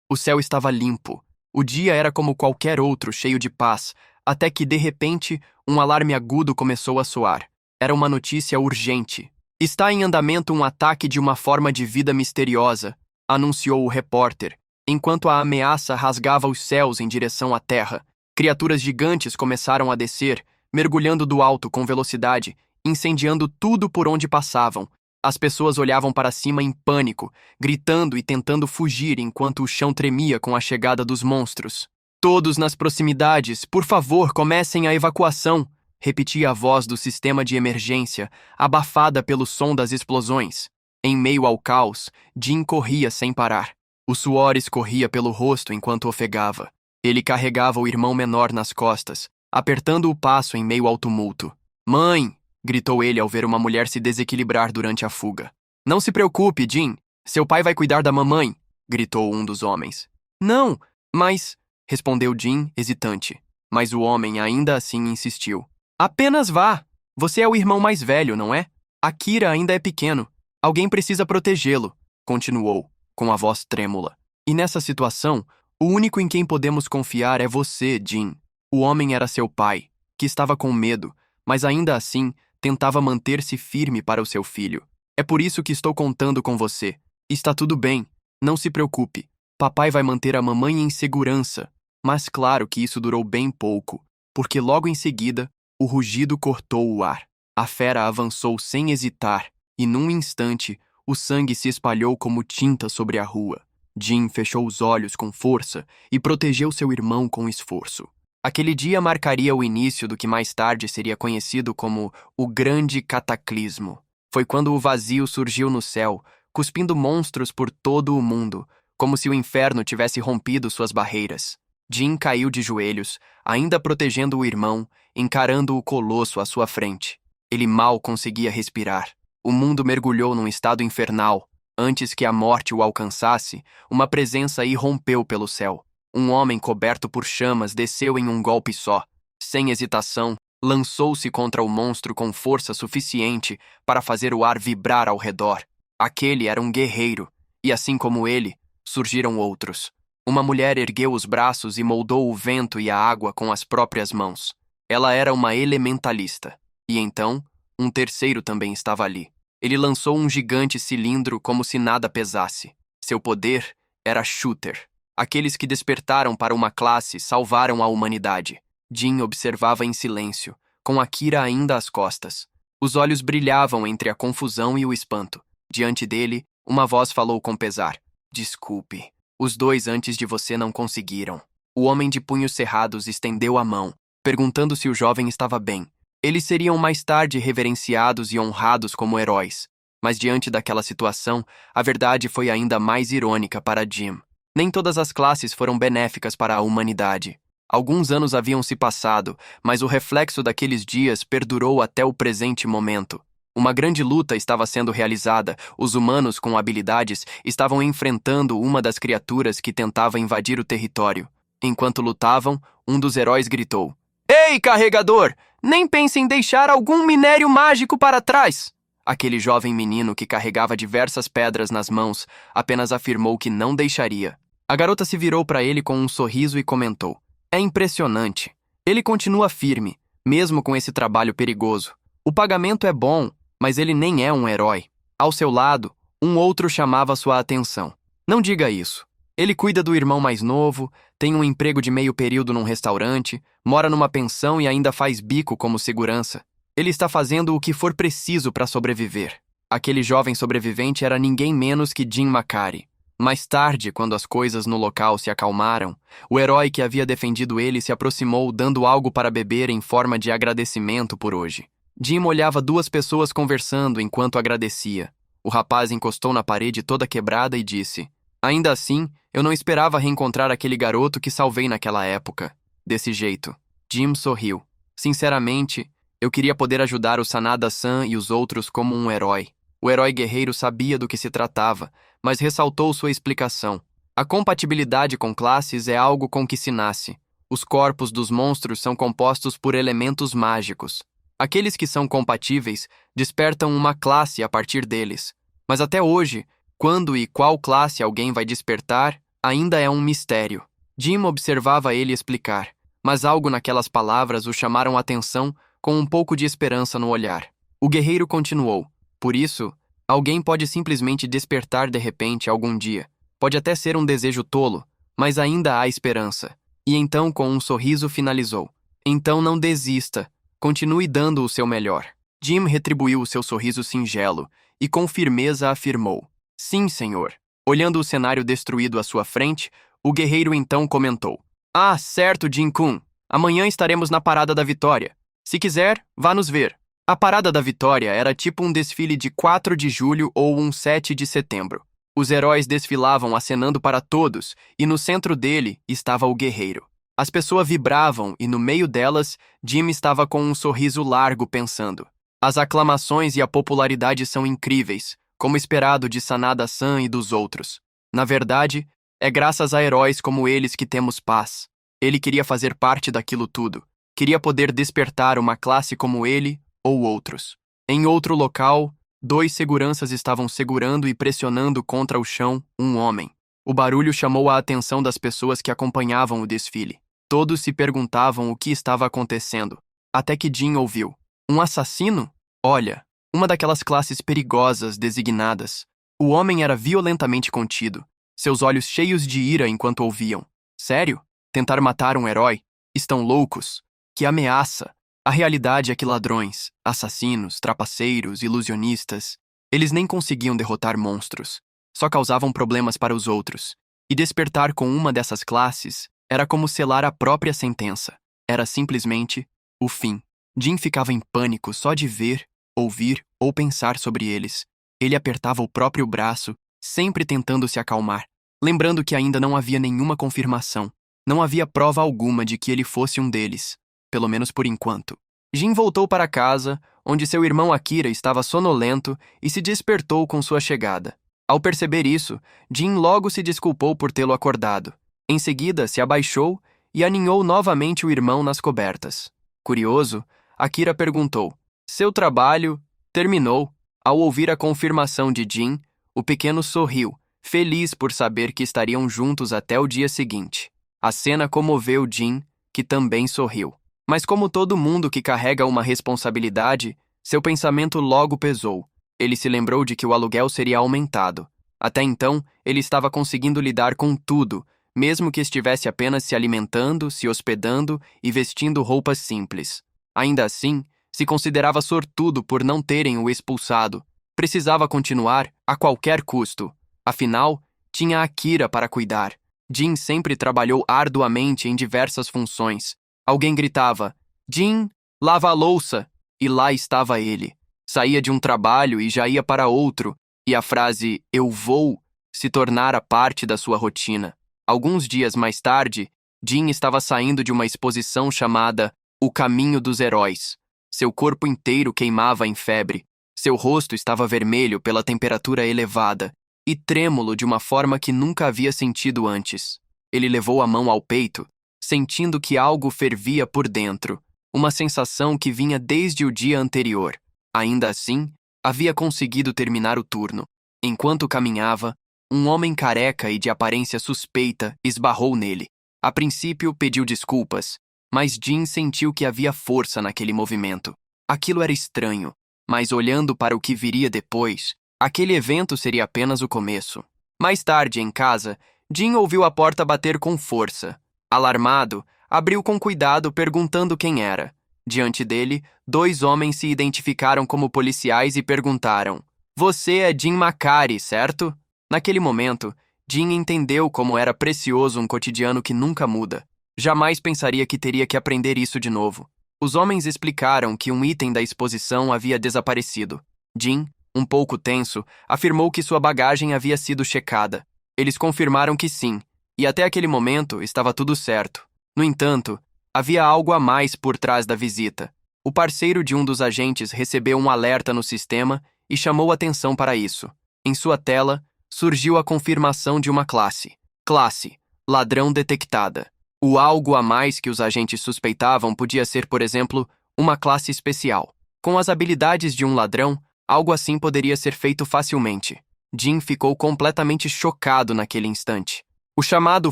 O céu estava limpo. O dia era como qualquer outro, cheio de paz, até que, de repente, um alarme agudo começou a soar. Era uma notícia urgente. Está em andamento um ataque de uma forma de vida misteriosa, anunciou o repórter, enquanto a ameaça rasgava os céus em direção à terra. Criaturas gigantes começaram a descer, mergulhando do alto com velocidade, incendiando tudo por onde passavam. As pessoas olhavam para cima em pânico, gritando e tentando fugir enquanto o chão tremia com a chegada dos monstros. Todos nas proximidades, por favor, comecem a evacuação, repetia a voz do sistema de emergência, abafada pelo som das explosões. Em meio ao caos, Jim corria sem parar. O suor escorria pelo rosto enquanto ofegava. Ele carregava o irmão menor nas costas, apertando o passo em meio ao tumulto. "Mãe!" gritou ele ao ver uma mulher se desequilibrar durante a fuga. "Não se preocupe, Jim. Seu pai vai cuidar da mamãe", gritou um dos homens. "Não, mas..." respondeu Jim, hesitante. Mas o homem ainda assim insistiu. "Apenas vá. Você é o irmão mais velho, não é? Akira ainda é pequeno. Alguém precisa protegê-lo", continuou, com a voz trêmula. "E nessa situação, o único em quem podemos confiar é você, Jim." O homem era seu pai, que estava com medo, mas ainda assim tentava manter-se firme para o seu filho. "É por isso que estou contando com você. Está tudo bem. Não se preocupe. Papai vai manter a mamãe em segurança." Mas claro que isso durou bem pouco, porque logo em seguida, o rugido cortou o ar. A fera avançou sem hesitar, e num instante, o sangue se espalhou como tinta sobre a rua. Jim fechou os olhos com força e protegeu seu irmão com esforço. Aquele dia marcaria o início do que mais tarde seria conhecido como o Grande Cataclismo. Foi quando o vazio surgiu no céu, cuspindo monstros por todo o mundo, como se o inferno tivesse rompido suas barreiras. Jim caiu de joelhos, ainda protegendo o irmão, encarando o colosso à sua frente. Ele mal conseguia respirar. O mundo mergulhou num estado infernal. Antes que a morte o alcançasse, uma presença irrompeu pelo céu. Um homem coberto por chamas desceu em um golpe só. Sem hesitação, lançou-se contra o monstro com força suficiente para fazer o ar vibrar ao redor. Aquele era um guerreiro, e assim como ele, surgiram outros. Uma mulher ergueu os braços e moldou o vento e a água com as próprias mãos. Ela era uma elementalista. E então, um terceiro também estava ali. Ele lançou um gigante cilindro como se nada pesasse. Seu poder era Shooter. Aqueles que despertaram para uma classe salvaram a humanidade. Jim observava em silêncio, com Akira ainda às costas. Os olhos brilhavam entre a confusão e o espanto. Diante dele, uma voz falou com pesar. "Desculpe. Os dois antes de você não conseguiram." O homem de punhos cerrados estendeu a mão, perguntando se o jovem estava bem. Eles seriam mais tarde reverenciados e honrados como heróis. Mas diante daquela situação, a verdade foi ainda mais irônica para Jim. Nem todas as classes foram benéficas para a humanidade. Alguns anos haviam se passado, mas o reflexo daqueles dias perdurou até o presente momento. Uma grande luta estava sendo realizada. Os humanos com habilidades estavam enfrentando uma das criaturas que tentava invadir o território. Enquanto lutavam, um dos heróis gritou: "Ei, carregador! Nem pense em deixar algum minério mágico para trás!" Aquele jovem menino que carregava diversas pedras nas mãos apenas afirmou que não deixaria. A garota se virou para ele com um sorriso e comentou: "É impressionante. Ele continua firme, mesmo com esse trabalho perigoso. O pagamento é bom, mas ele nem é um herói." Ao seu lado, um outro chamava sua atenção. "Não diga isso. Ele cuida do irmão mais novo, tem um emprego de meio período num restaurante, mora numa pensão e ainda faz bico como segurança. Ele está fazendo o que for preciso para sobreviver." Aquele jovem sobrevivente era ninguém menos que Jim Macari. Mais tarde, quando as coisas no local se acalmaram, o herói que havia defendido ele se aproximou dando algo para beber em forma de agradecimento por hoje. Jim olhava duas pessoas conversando enquanto agradecia. O rapaz encostou na parede toda quebrada e disse: "Ainda assim, eu não esperava reencontrar aquele garoto que salvei naquela época. Desse jeito." Jim sorriu. "Sinceramente, eu queria poder ajudar o Sanada-san e os outros como um herói." O herói guerreiro sabia do que se tratava, mas ressaltou sua explicação. "A compatibilidade com classes é algo com que se nasce. Os corpos dos monstros são compostos por elementos mágicos. Aqueles que são compatíveis despertam uma classe a partir deles. Mas até hoje, quando e qual classe alguém vai despertar, Ainda é um mistério. Jim observava ele explicar, mas algo naquelas palavras o chamaram a atenção com um pouco de esperança no olhar. O guerreiro continuou. Por isso, alguém pode simplesmente despertar de repente algum dia. Pode até ser um desejo tolo, mas ainda há esperança. E então, com um sorriso, finalizou. Então não desista. Continue dando o seu melhor. Jim retribuiu o seu sorriso singelo e com firmeza afirmou: Sim, senhor. Olhando o cenário destruído à sua frente, o guerreiro então comentou: Ah, certo, Jin-kun. Amanhã estaremos na Parada da Vitória. Se quiser, vá nos ver. A Parada da Vitória era tipo um desfile de 4 de julho ou um 7 de setembro. Os heróis desfilavam acenando para todos, e no centro dele estava o guerreiro. As pessoas vibravam e no meio delas, Jim estava com um sorriso largo pensando: As aclamações e a popularidade são incríveis, como esperado de Sanada-san e dos outros. Na verdade, é graças a heróis como eles que temos paz. Ele queria fazer parte daquilo tudo. Queria poder despertar uma classe como ele ou outros. Em outro local, 2 seguranças estavam segurando e pressionando contra o chão um homem. O barulho chamou a atenção das pessoas que acompanhavam o desfile. Todos se perguntavam o que estava acontecendo, até que Jim ouviu: Um assassino? Olha, uma daquelas classes perigosas designadas. O homem era violentamente contido, seus olhos cheios de ira enquanto ouviam. Sério? Tentar matar um herói? Estão loucos? Que ameaça! A realidade é que ladrões, assassinos, trapaceiros, ilusionistas, eles nem conseguiam derrotar monstros, só causavam problemas para os outros. E despertar com uma dessas classes era como selar a própria sentença. Era simplesmente o fim. Jim ficava em pânico só de ver, ouvir ou pensar sobre eles. Ele apertava o próprio braço, sempre tentando se acalmar, lembrando que ainda não havia nenhuma confirmação. Não havia prova alguma de que ele fosse um deles, pelo menos por enquanto. Jim voltou para casa, onde seu irmão Akira estava sonolento e se despertou com sua chegada. Ao perceber isso, Jim logo se desculpou por tê-lo acordado. Em seguida, se abaixou e aninhou novamente o irmão nas cobertas. Curioso, Akira perguntou: Seu trabalho terminou? Ao ouvir a confirmação de Jim, o pequeno sorriu, feliz por saber que estariam juntos até o dia seguinte. A cena comoveu Jim, que também sorriu. Mas como todo mundo que carrega uma responsabilidade, seu pensamento logo pesou. Ele se lembrou de que o aluguel seria aumentado. Até então, ele estava conseguindo lidar com tudo, mesmo que estivesse apenas se alimentando, se hospedando e vestindo roupas simples. Ainda assim, se considerava sortudo por não terem o expulsado. Precisava continuar a qualquer custo. Afinal, tinha Akira para cuidar. Jim sempre trabalhou arduamente em diversas funções. Alguém gritava: Jim, lava a louça! E lá estava ele. Saía de um trabalho e já ia para outro, e a frase "eu vou" se tornara parte da sua rotina. Alguns dias mais tarde, Jim estava saindo de uma exposição chamada O Caminho dos Heróis. Seu corpo inteiro queimava em febre. Seu rosto estava vermelho pela temperatura elevada e trêmulo de uma forma que nunca havia sentido antes. Ele levou a mão ao peito, sentindo que algo fervia por dentro, uma sensação que vinha desde o dia anterior. Ainda assim, havia conseguido terminar o turno. Enquanto caminhava, um homem careca e de aparência suspeita esbarrou nele. A princípio, pediu desculpas, mas Jim sentiu que havia força naquele movimento. Aquilo era estranho, mas olhando para o que viria depois, aquele evento seria apenas o começo. Mais tarde, em casa, Jim ouviu a porta bater com força. Alarmado, abriu com cuidado perguntando quem era. Diante dele, 2 homens se identificaram como policiais e perguntaram: Você é Jim Macari, certo? Naquele momento, Jim entendeu como era precioso um cotidiano que nunca muda. Jamais pensaria que teria que aprender isso de novo. Os homens explicaram que um item da exposição havia desaparecido. Jim, um pouco tenso, afirmou que sua bagagem havia sido checada. Eles confirmaram que sim, e até aquele momento estava tudo certo. No entanto, havia algo a mais por trás da visita. O parceiro de um dos agentes recebeu um alerta no sistema e chamou atenção para isso. Em sua tela, surgiu a confirmação de uma classe. Classe: ladrão detectada. O algo a mais que os agentes suspeitavam podia ser, por exemplo, uma classe especial. Com as habilidades de um ladrão, algo assim poderia ser feito facilmente. Jim ficou completamente chocado naquele instante. O chamado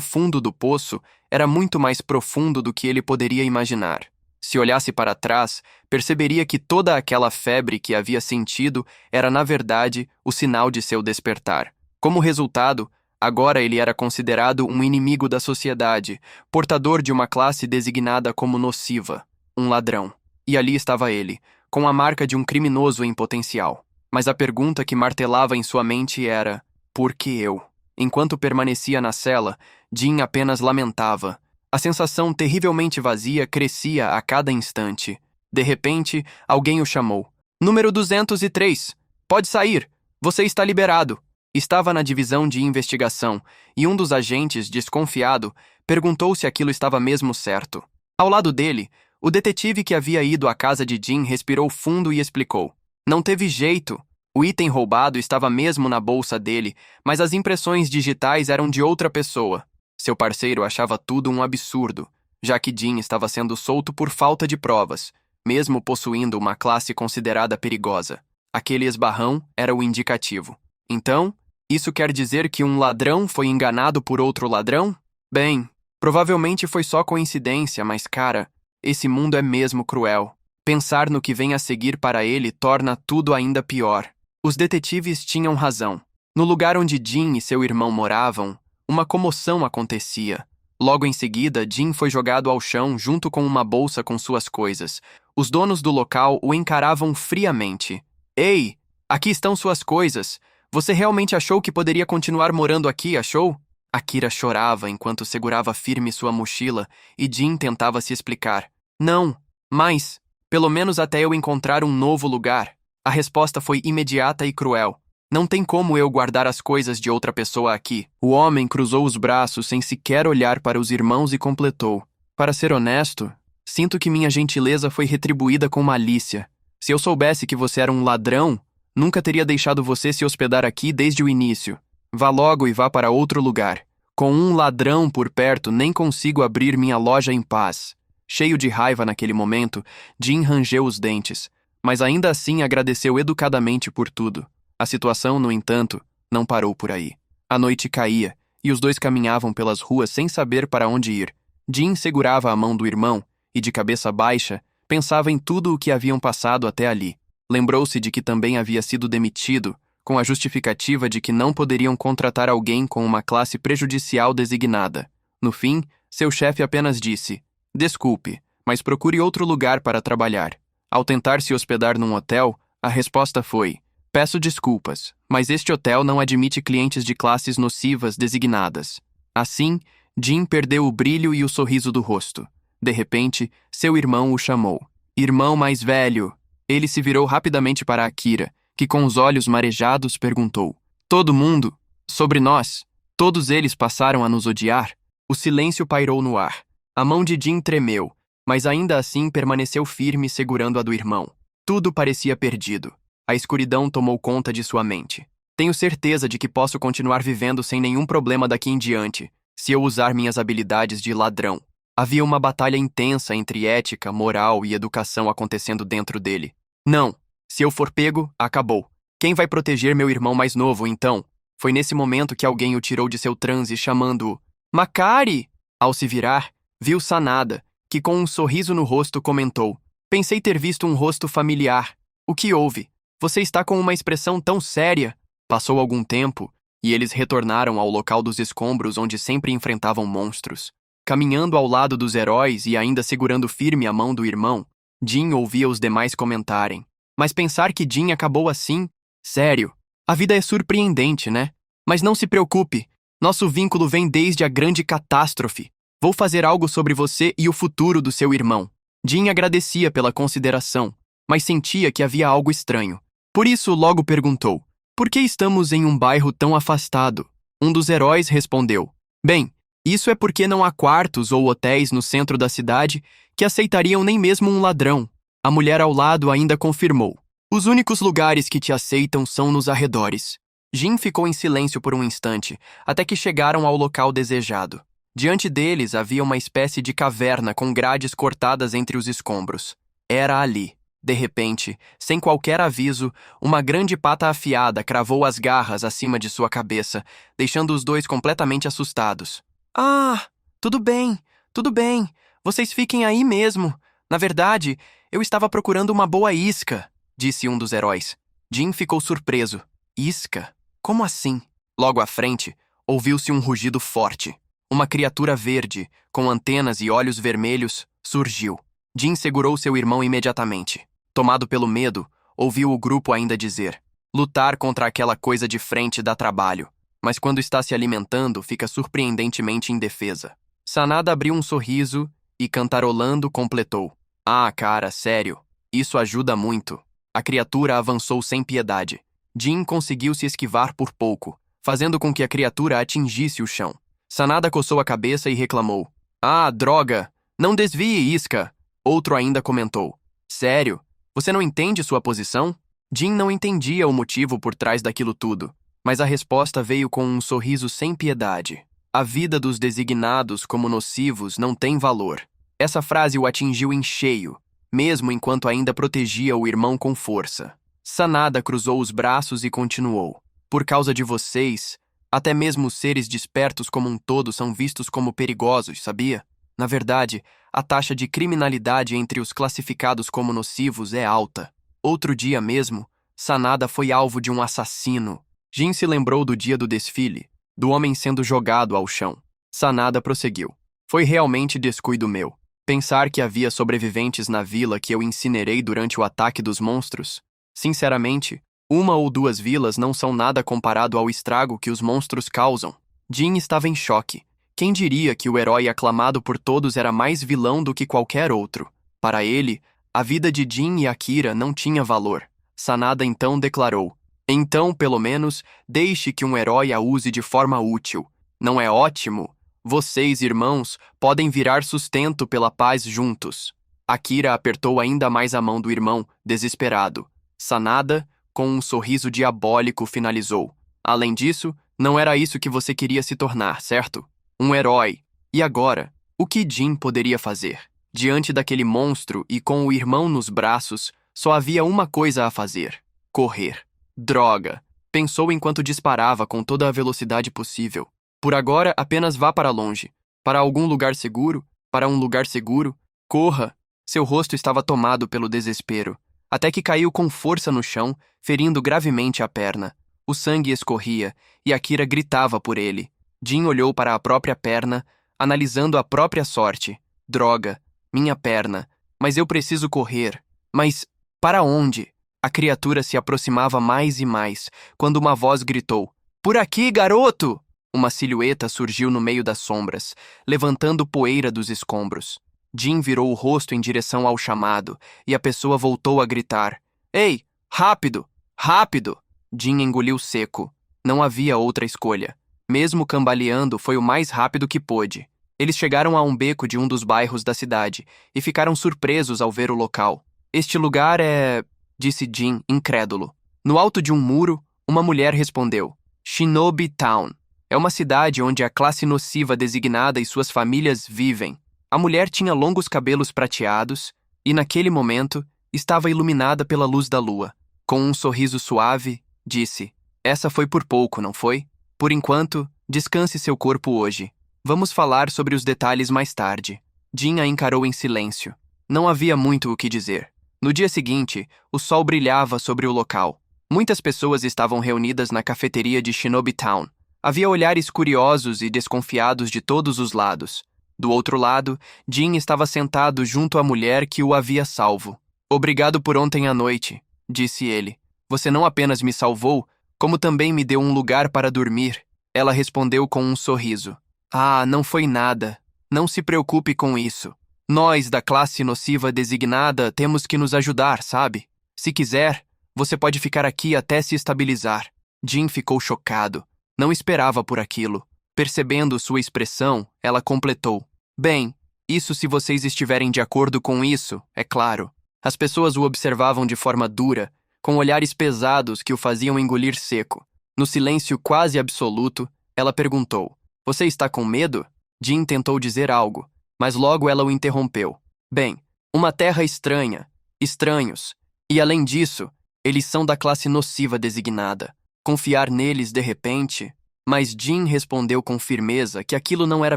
fundo do poço era muito mais profundo do que ele poderia imaginar. Se olhasse para trás, perceberia que toda aquela febre que havia sentido era, na verdade, o sinal de seu despertar. Como resultado, agora ele era considerado um inimigo da sociedade, portador de uma classe designada como nociva, um ladrão. E ali estava ele, com a marca de um criminoso em potencial. Mas a pergunta que martelava em sua mente era: por que eu? Enquanto permanecia na cela, Jim apenas lamentava. A sensação terrivelmente vazia crescia a cada instante. De repente, alguém o chamou. Número 203. Pode sair. Você está liberado. Estava na divisão de investigação, e um dos agentes, desconfiado, perguntou se aquilo estava mesmo certo. Ao lado dele, o detetive que havia ido à casa de Jim respirou fundo e explicou. Não teve jeito. O item roubado estava mesmo na bolsa dele, mas as impressões digitais eram de outra pessoa. Seu parceiro achava tudo um absurdo, já que Jim estava sendo solto por falta de provas, mesmo possuindo uma classe considerada perigosa. Aquele esbarrão era o indicativo. Então, isso quer dizer que um ladrão foi enganado por outro ladrão? Bem, provavelmente foi só coincidência, mas cara, esse mundo é mesmo cruel. Pensar no que vem a seguir para ele torna tudo ainda pior. Os detetives tinham razão. No lugar onde Jim e seu irmão moravam, uma comoção acontecia. Logo em seguida, Jim foi jogado ao chão junto com uma bolsa com suas coisas. Os donos do local o encaravam friamente. Ei, aqui estão suas coisas. Você realmente achou que poderia continuar morando aqui, achou? Akira chorava enquanto segurava firme sua mochila e Jim tentava se explicar. Não, mas, pelo menos até eu encontrar um novo lugar. A resposta foi imediata e cruel. Não tem como eu guardar as coisas de outra pessoa aqui. O homem cruzou os braços sem sequer olhar para os irmãos e completou. Para ser honesto, sinto que minha gentileza foi retribuída com malícia. Se eu soubesse que você era um ladrão, nunca teria deixado você se hospedar aqui desde o início. Vá logo e vá para outro lugar. Com um ladrão por perto, nem consigo abrir minha loja em paz. Cheio de raiva naquele momento, Jim rangeu os dentes, mas ainda assim agradeceu educadamente por tudo. A situação, no entanto, não parou por aí. A noite caía, e os dois caminhavam pelas ruas sem saber para onde ir. Jim segurava a mão do irmão, e de cabeça baixa, pensava em tudo o que haviam passado até ali. Lembrou-se de que também havia sido demitido, com a justificativa de que não poderiam contratar alguém com uma classe prejudicial designada. No fim, seu chefe apenas disse: desculpe, mas procure outro lugar para trabalhar. Ao tentar se hospedar num hotel, a resposta foi: peço desculpas, mas este hotel não admite clientes de classes nocivas designadas. Assim, Jim perdeu o brilho e o sorriso do rosto. De repente, seu irmão o chamou. Irmão mais velho. Ele se virou rapidamente para Akira, que com os olhos marejados perguntou: todo mundo? Sobre nós? Todos eles passaram a nos odiar? O silêncio pairou no ar. A mão de Jim tremeu, mas ainda assim permaneceu firme segurando a do irmão. Tudo parecia perdido. A escuridão tomou conta de sua mente. Tenho certeza de que posso continuar vivendo sem nenhum problema daqui em diante, se eu usar minhas habilidades de ladrão. Havia uma batalha intensa entre ética, moral e educação acontecendo dentro dele. Não, se eu for pego, acabou. Quem vai proteger meu irmão mais novo, então? Foi nesse momento que alguém o tirou de seu transe, chamando-o Makari! Ao se virar, viu Sanada, que com um sorriso no rosto comentou: pensei ter visto um rosto familiar. O que houve? Você está com uma expressão tão séria. Passou algum tempo, e eles retornaram ao local dos escombros onde sempre enfrentavam monstros. Caminhando ao lado dos heróis e ainda segurando firme a mão do irmão, Jim ouvia os demais comentarem. Mas pensar que Jim acabou assim? Sério, a vida é surpreendente, né? Mas não se preocupe, nosso vínculo vem desde a grande catástrofe. Vou fazer algo sobre você e o futuro do seu irmão. Jim agradecia pela consideração, mas sentia que havia algo estranho. Por isso logo perguntou: por que estamos em um bairro tão afastado? Um dos heróis respondeu: bem, isso é porque não há quartos ou hotéis no centro da cidade que aceitariam nem mesmo um ladrão. A mulher ao lado ainda confirmou: os únicos lugares que te aceitam são nos arredores. Jim ficou em silêncio por um instante, até que chegaram ao local desejado. Diante deles havia uma espécie de caverna com grades cortadas entre os escombros. Era ali. De repente, sem qualquer aviso, uma grande pata afiada cravou as garras acima de sua cabeça, deixando os dois completamente assustados. Ah, tudo bem, tudo bem. Vocês fiquem aí mesmo. Na verdade, eu estava procurando uma boa isca, disse um dos heróis. Jin ficou surpreso. Isca? Como assim? Logo à frente, ouviu-se um rugido forte. Uma criatura verde, com antenas e olhos vermelhos, surgiu. Jin segurou seu irmão imediatamente. Tomado pelo medo, ouviu o grupo ainda dizer: lutar contra aquela coisa de frente dá trabalho, mas quando está se alimentando, fica surpreendentemente indefesa. Sanada abriu um sorriso e, cantarolando, completou: ah, cara, sério, isso ajuda muito. A criatura avançou sem piedade. Jin conseguiu se esquivar por pouco, fazendo com que a criatura atingisse o chão. Sanada coçou a cabeça e reclamou: ah, droga! Não desvie, isca! Outro ainda comentou: sério? Você não entende sua posição? Jin não entendia o motivo por trás daquilo tudo, mas a resposta veio com um sorriso sem piedade. A vida dos designados como nocivos não tem valor. Essa frase o atingiu em cheio, mesmo enquanto ainda protegia o irmão com força. Sanada cruzou os braços e continuou: por causa de vocês, até mesmo os seres despertos como um todo são vistos como perigosos, sabia? Na verdade, a taxa de criminalidade entre os classificados como nocivos é alta. Outro dia mesmo, Sanada foi alvo de um assassino. Jin se lembrou do dia do desfile, do homem sendo jogado ao chão. Sanada prosseguiu: foi realmente descuido meu. Pensar que havia sobreviventes na vila que eu incinerei durante o ataque dos monstros. Sinceramente, uma ou duas vilas não são nada comparado ao estrago que os monstros causam. Jin estava em choque. Quem diria que o herói aclamado por todos era mais vilão do que qualquer outro? Para ele, a vida de Jin e Akira não tinha valor. Sanada então declarou: então, pelo menos, deixe que um herói a use de forma útil. Não é ótimo? Vocês, irmãos, podem virar sustento pela paz juntos. Akira apertou ainda mais a mão do irmão, desesperado. Sanada, com um sorriso diabólico, finalizou: além disso, não era isso que você queria se tornar, certo? Um herói. E agora, o que Jin poderia fazer? Diante daquele monstro e com o irmão nos braços, só havia uma coisa a fazer: correr. Droga! Pensou enquanto disparava com toda a velocidade possível. Por agora, apenas vá para longe. Para algum lugar seguro, para um lugar seguro. Corra! Seu rosto estava tomado pelo desespero, até que caiu com força no chão, ferindo gravemente a perna. O sangue escorria, e Akira gritava por ele. Jin olhou para a própria perna, analisando a própria sorte. Droga, minha perna. Mas eu preciso correr. Mas para onde? A criatura se aproximava mais e mais, quando uma voz gritou: por aqui, garoto! Uma silhueta surgiu no meio das sombras, levantando poeira dos escombros. Jin virou o rosto em direção ao chamado, e a pessoa voltou a gritar: ei, rápido! Rápido! Jin engoliu seco. Não havia outra escolha. Mesmo cambaleando, foi o mais rápido que pôde. Eles chegaram a um beco de um dos bairros da cidade e ficaram surpresos ao ver o local. Este lugar é... disse Jin, incrédulo. No alto de um muro, uma mulher respondeu: Shinobi Town. É uma cidade onde a classe nociva designada e suas famílias vivem. A mulher tinha longos cabelos prateados e, naquele momento, estava iluminada pela luz da lua. Com um sorriso suave, disse: essa foi por pouco, não foi? Por enquanto, descanse seu corpo hoje. Vamos falar sobre os detalhes mais tarde. Jin a encarou em silêncio. Não havia muito o que dizer. No dia seguinte, o sol brilhava sobre o local. Muitas pessoas estavam reunidas na cafeteria de Shinobi Town. Havia olhares curiosos e desconfiados de todos os lados. Do outro lado, Jin estava sentado junto à mulher que o havia salvo. Obrigado por ontem à noite, disse ele. Você não apenas me salvou, como também me deu um lugar para dormir. Ela respondeu com um sorriso. Ah, não foi nada. Não se preocupe com isso. Nós, da classe nociva designada, temos que nos ajudar, sabe? Se quiser, você pode ficar aqui até se estabilizar. Jin ficou chocado. Não esperava por aquilo. Percebendo sua expressão, ela completou: bem, isso se vocês estiverem de acordo com isso, é claro. As pessoas o observavam de forma dura, com olhares pesados que o faziam engolir seco. No silêncio quase absoluto, ela perguntou: você está com medo? Jin tentou dizer algo, mas logo ela o interrompeu. Bem, uma terra estranha. estranhos. E além disso, eles são da classe nociva designada. Confiar neles de repente... Mas Jean respondeu com firmeza que aquilo não era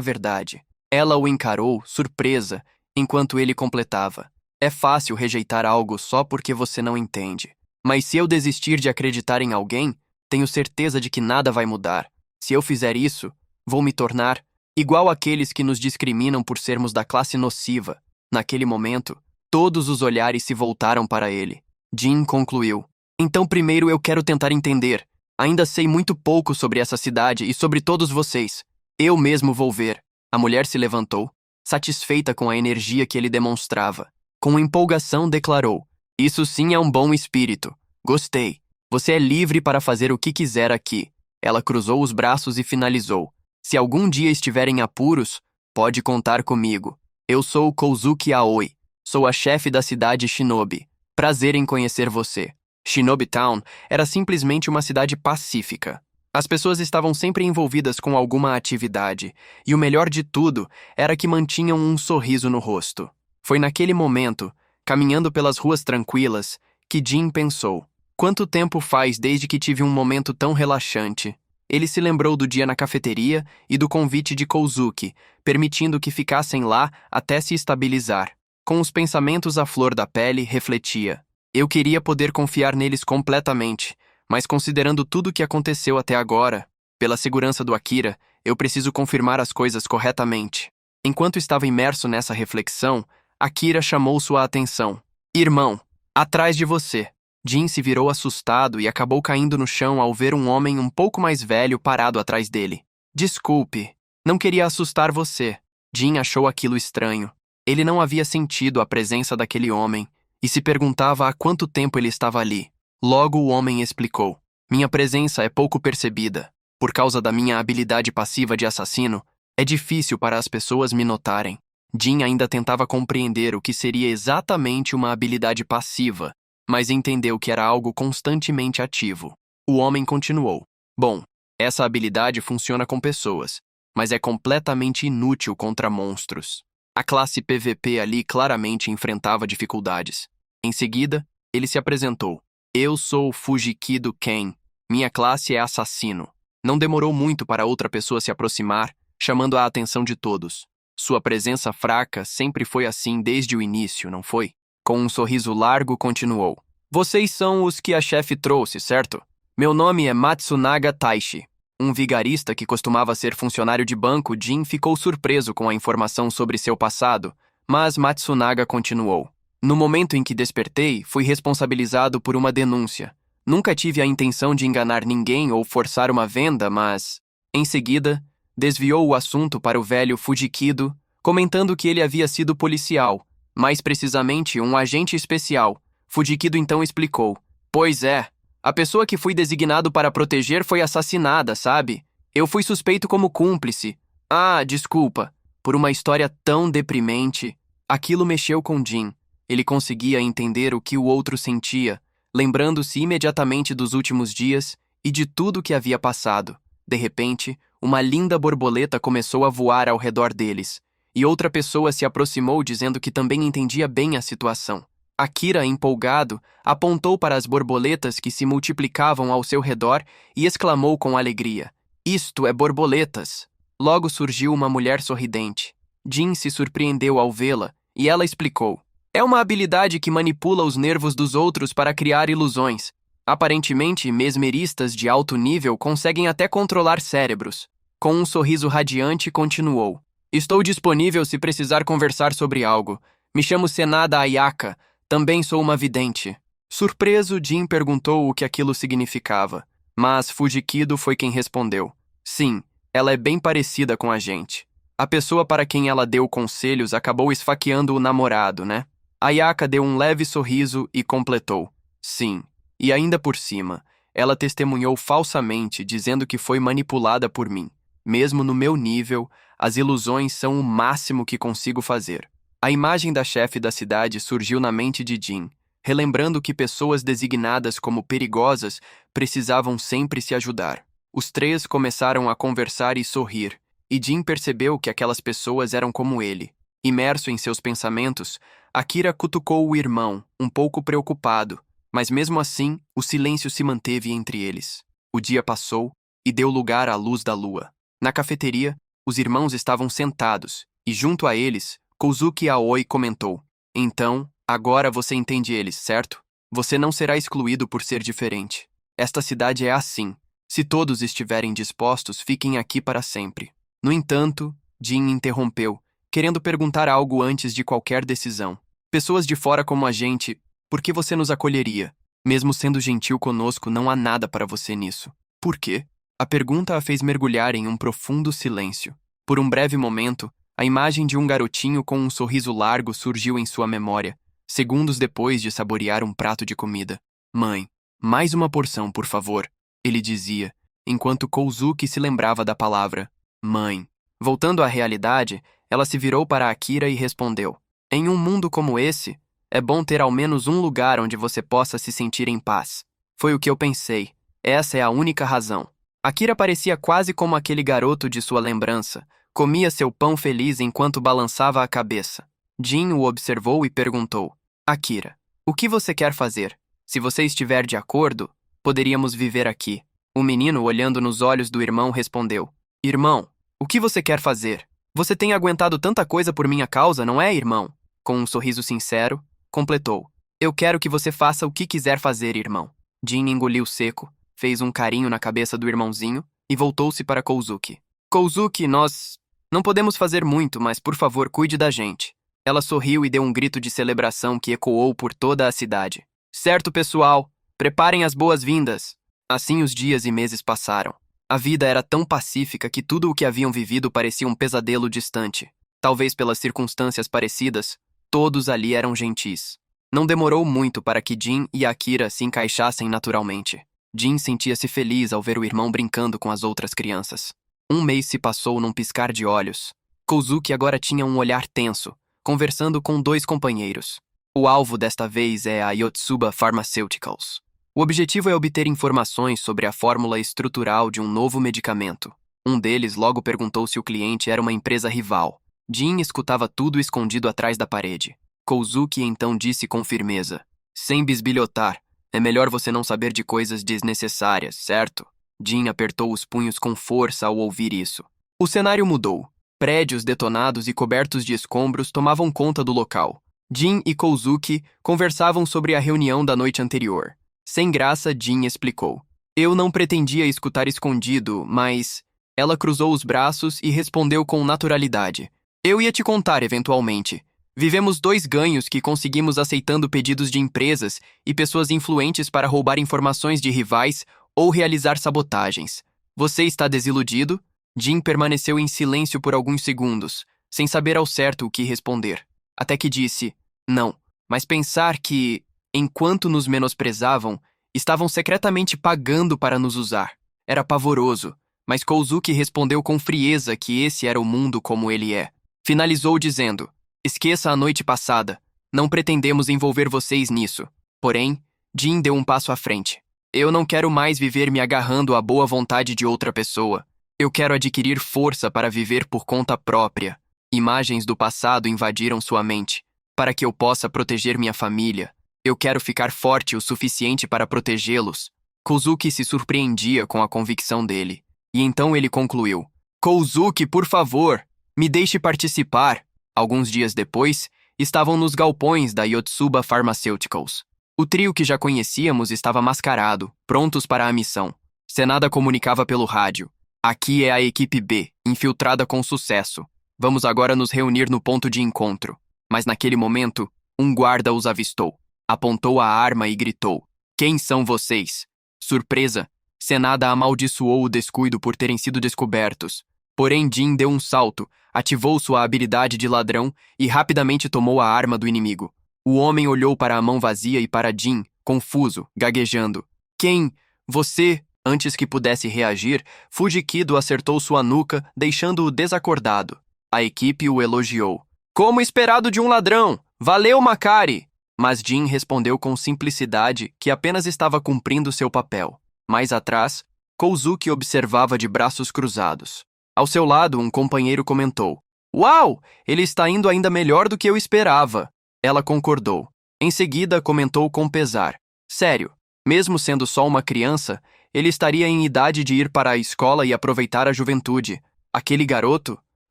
verdade. Ela o encarou, surpresa, enquanto ele completava. É fácil rejeitar algo só porque você não entende. Mas se eu desistir de acreditar em alguém, tenho certeza de que nada vai mudar. Se eu fizer isso, vou me tornar igual àqueles que nos discriminam por sermos da classe nociva. Naquele momento, todos os olhares se voltaram para ele. Jean concluiu. Então primeiro eu quero tentar entender. Ainda sei muito pouco sobre essa cidade e sobre todos vocês. Eu mesmo vou ver. A mulher se levantou, satisfeita com a energia que ele demonstrava. Com empolgação declarou. Isso sim é um bom espírito. Gostei. Você é livre para fazer o que quiser aqui. Ela cruzou os braços e finalizou. Se algum dia estiver em apuros, pode contar comigo. Eu sou Kouzuki Aoi. Sou a chefe da cidade Shinobi. Prazer em conhecer você. Shinobi Town era simplesmente uma cidade pacífica. As pessoas estavam sempre envolvidas com alguma atividade, e o melhor de tudo era que mantinham um sorriso no rosto. Foi naquele momento, caminhando pelas ruas tranquilas, que Jean pensou: quanto tempo faz desde que tive um momento tão relaxante? Ele se lembrou do dia na cafeteria e do convite de Kouzuki, permitindo que ficassem lá até se estabilizar. Com os pensamentos à flor da pele, refletia: eu queria poder confiar neles completamente, mas considerando tudo o que aconteceu até agora, pela segurança do Akira, eu preciso confirmar as coisas corretamente. Enquanto estava imerso nessa reflexão, Akira chamou sua atenção. Irmão, atrás de você. Jin se virou assustado e acabou caindo no chão ao ver um homem um pouco mais velho parado atrás dele. Desculpe, não queria assustar você. Jin achou aquilo estranho. Ele não havia sentido a presença daquele homem e se perguntava há quanto tempo ele estava ali. Logo o homem explicou. Minha presença é pouco percebida. Por causa da minha habilidade passiva de assassino, é difícil para as pessoas me notarem. Jin ainda tentava compreender o que seria exatamente uma habilidade passiva, mas entendeu que era algo constantemente ativo. O homem continuou. Bom, essa habilidade funciona com pessoas, mas é completamente inútil contra monstros. A classe PVP ali claramente enfrentava dificuldades. Em seguida, ele se apresentou. Eu sou Fujikido Ken. Minha classe é assassino. Não demorou muito para outra pessoa se aproximar, chamando a atenção de todos. Sua presença fraca sempre foi assim desde o início, não foi? Com um sorriso largo, continuou. Vocês são os que a chefe trouxe, certo? Meu nome é Matsunaga Taishi. Um vigarista que costumava ser funcionário de banco, Jin ficou surpreso com a informação sobre seu passado, mas Matsunaga continuou. No momento em que despertei, fui responsabilizado por uma denúncia. Nunca tive a intenção de enganar ninguém ou forçar uma venda, mas... Em seguida, desviou o assunto para o velho Fujikido, comentando que ele havia sido policial, mais precisamente um agente especial. Fujikido então explicou. Pois é. A pessoa que fui designado para proteger foi assassinada, sabe? Eu fui suspeito como cúmplice. Ah, desculpa. Por uma história tão deprimente. Aquilo mexeu com Jin. Ele conseguia entender o que o outro sentia, lembrando-se imediatamente dos últimos dias e de tudo que havia passado. De repente, uma linda borboleta começou a voar ao redor deles, e outra pessoa se aproximou dizendo que também entendia bem a situação. Akira, empolgado, apontou para as borboletas que se multiplicavam ao seu redor e exclamou com alegria. Isto é borboletas! Logo surgiu uma mulher sorridente. Jin se surpreendeu ao vê-la e ela explicou. É uma habilidade que manipula os nervos dos outros para criar ilusões. Aparentemente, mesmeristas de alto nível conseguem até controlar cérebros. Com um sorriso radiante, continuou. Estou disponível se precisar conversar sobre algo. Me chamo Senada Ayaka. Também sou uma vidente. Surpreso, Jin perguntou o que aquilo significava, mas Fujikido foi quem respondeu. Sim, ela é bem parecida com a gente. A pessoa para quem ela deu conselhos acabou esfaqueando o namorado, né? Ayaka deu um leve sorriso e completou. Sim, e ainda por cima, ela testemunhou falsamente dizendo que foi manipulada por mim. Mesmo no meu nível, as ilusões são o máximo que consigo fazer. A imagem da chefe da cidade surgiu na mente de Jin, relembrando que pessoas designadas como perigosas precisavam sempre se ajudar. Os três começaram a conversar e sorrir, e Jin percebeu que aquelas pessoas eram como ele. Imerso em seus pensamentos, Akira cutucou o irmão, um pouco preocupado, mas mesmo assim, o silêncio se manteve entre eles. O dia passou e deu lugar à luz da lua. Na cafeteria, os irmãos estavam sentados, e junto a eles, Kozuki Aoi comentou: Então, agora você entende eles, certo? Você não será excluído por ser diferente. Esta cidade é assim. Se todos estiverem dispostos, fiquem aqui para sempre. No entanto, Jin interrompeu, querendo perguntar algo antes de qualquer decisão. Pessoas de fora como a gente, por que você nos acolheria? Mesmo sendo gentil conosco, não há nada para você nisso. Por quê? A pergunta a fez mergulhar em um profundo silêncio. Por um breve momento, a imagem de um garotinho com um sorriso largo surgiu em sua memória, segundos depois de saborear um prato de comida. Mãe, mais uma porção, por favor, ele dizia, enquanto Kozuki se lembrava da palavra mãe. Voltando à realidade, ela se virou para Akira e respondeu: Em um mundo como esse, é bom ter ao menos um lugar onde você possa se sentir em paz. Foi o que eu pensei. Essa é a única razão. Akira parecia quase como aquele garoto de sua lembrança. Comia seu pão feliz enquanto balançava a cabeça. Jin o observou e perguntou: Akira, o que você quer fazer? Se você estiver de acordo, poderíamos viver aqui. O menino, olhando nos olhos do irmão, respondeu: Irmão, o que você quer fazer? Você tem aguentado tanta coisa por minha causa, não é, irmão? Com um sorriso sincero, completou: Eu quero que você faça o que quiser fazer, irmão. Jin engoliu seco, fez um carinho na cabeça do irmãozinho e voltou-se para Kozuki. Kozuki, nós não podemos fazer muito, mas por favor, cuide da gente. Ela sorriu e deu um grito de celebração que ecoou por toda a cidade. Certo, pessoal, preparem as boas-vindas. Assim os dias e meses passaram. A vida era tão pacífica que tudo o que haviam vivido parecia um pesadelo distante. Talvez pelas circunstâncias parecidas, todos ali eram gentis. Não demorou muito para que Jin e Akira se encaixassem naturalmente. Jin sentia-se feliz ao ver o irmão brincando com as outras crianças. Um mês se passou num piscar de olhos. Kozuki agora tinha um olhar tenso, conversando com 2 companheiros. O alvo desta vez é a Yotsuba Pharmaceuticals. O objetivo é obter informações sobre a fórmula estrutural de um novo medicamento. Um deles logo perguntou se o cliente era uma empresa rival. Jin escutava tudo escondido atrás da parede. Kozuki então disse com firmeza: Sem bisbilhotar, é melhor você não saber de coisas desnecessárias, certo? Jin apertou os punhos com força ao ouvir isso. O cenário mudou. Prédios detonados e cobertos de escombros tomavam conta do local. Jin e Kozuki conversavam sobre a reunião da noite anterior. Sem graça, Jin explicou: Eu não pretendia escutar escondido, mas... Ela cruzou os braços e respondeu com naturalidade: Eu ia te contar eventualmente. Vivemos 2 ganhos que conseguimos aceitando pedidos de empresas e pessoas influentes para roubar informações de rivais ou realizar sabotagens. Você está desiludido? Jin permaneceu em silêncio por alguns segundos, sem saber ao certo o que responder. Até que disse: Não, mas pensar que, enquanto nos menosprezavam, estavam secretamente pagando para nos usar. Era pavoroso, mas Kozuki respondeu com frieza que esse era o mundo como ele é. Finalizou dizendo: Esqueça a noite passada. Não pretendemos envolver vocês nisso. Porém, Jin deu um passo à frente. Eu não quero mais viver me agarrando à boa vontade de outra pessoa. Eu quero adquirir força para viver por conta própria. Imagens do passado invadiram sua mente. Para que eu possa proteger minha família, eu quero ficar forte o suficiente para protegê-los. Kozuki se surpreendia com a convicção dele. E então ele concluiu: Kozuki, por favor, me deixe participar. Alguns dias depois, estavam nos galpões da Yotsuba Pharmaceuticals. O trio que já conhecíamos estava mascarado, prontos para a missão. Senada comunicava pelo rádio: Aqui é a equipe B, infiltrada com sucesso. Vamos agora nos reunir no ponto de encontro. Mas naquele momento, um guarda os avistou. Apontou a arma e gritou: Quem são vocês? Surpresa, Senada amaldiçoou o descuido por terem sido descobertos. Porém, Jin deu um salto, ativou sua habilidade de ladrão e rapidamente tomou a arma do inimigo. O homem olhou para a mão vazia e para Jin, confuso, gaguejando. Quem? Você? Antes que pudesse reagir, Fujikido acertou sua nuca, deixando-o desacordado. A equipe o elogiou. Como esperado de um ladrão! Valeu, Makari! Mas Jin respondeu com simplicidade que apenas estava cumprindo seu papel. Mais atrás, Kozuki observava de braços cruzados. Ao seu lado, um companheiro comentou: Uau! Ele está indo ainda melhor do que eu esperava. Ela concordou. Em seguida, comentou com pesar. Sério, mesmo sendo só uma criança, ele estaria em idade de ir para a escola e aproveitar a juventude. Aquele garoto?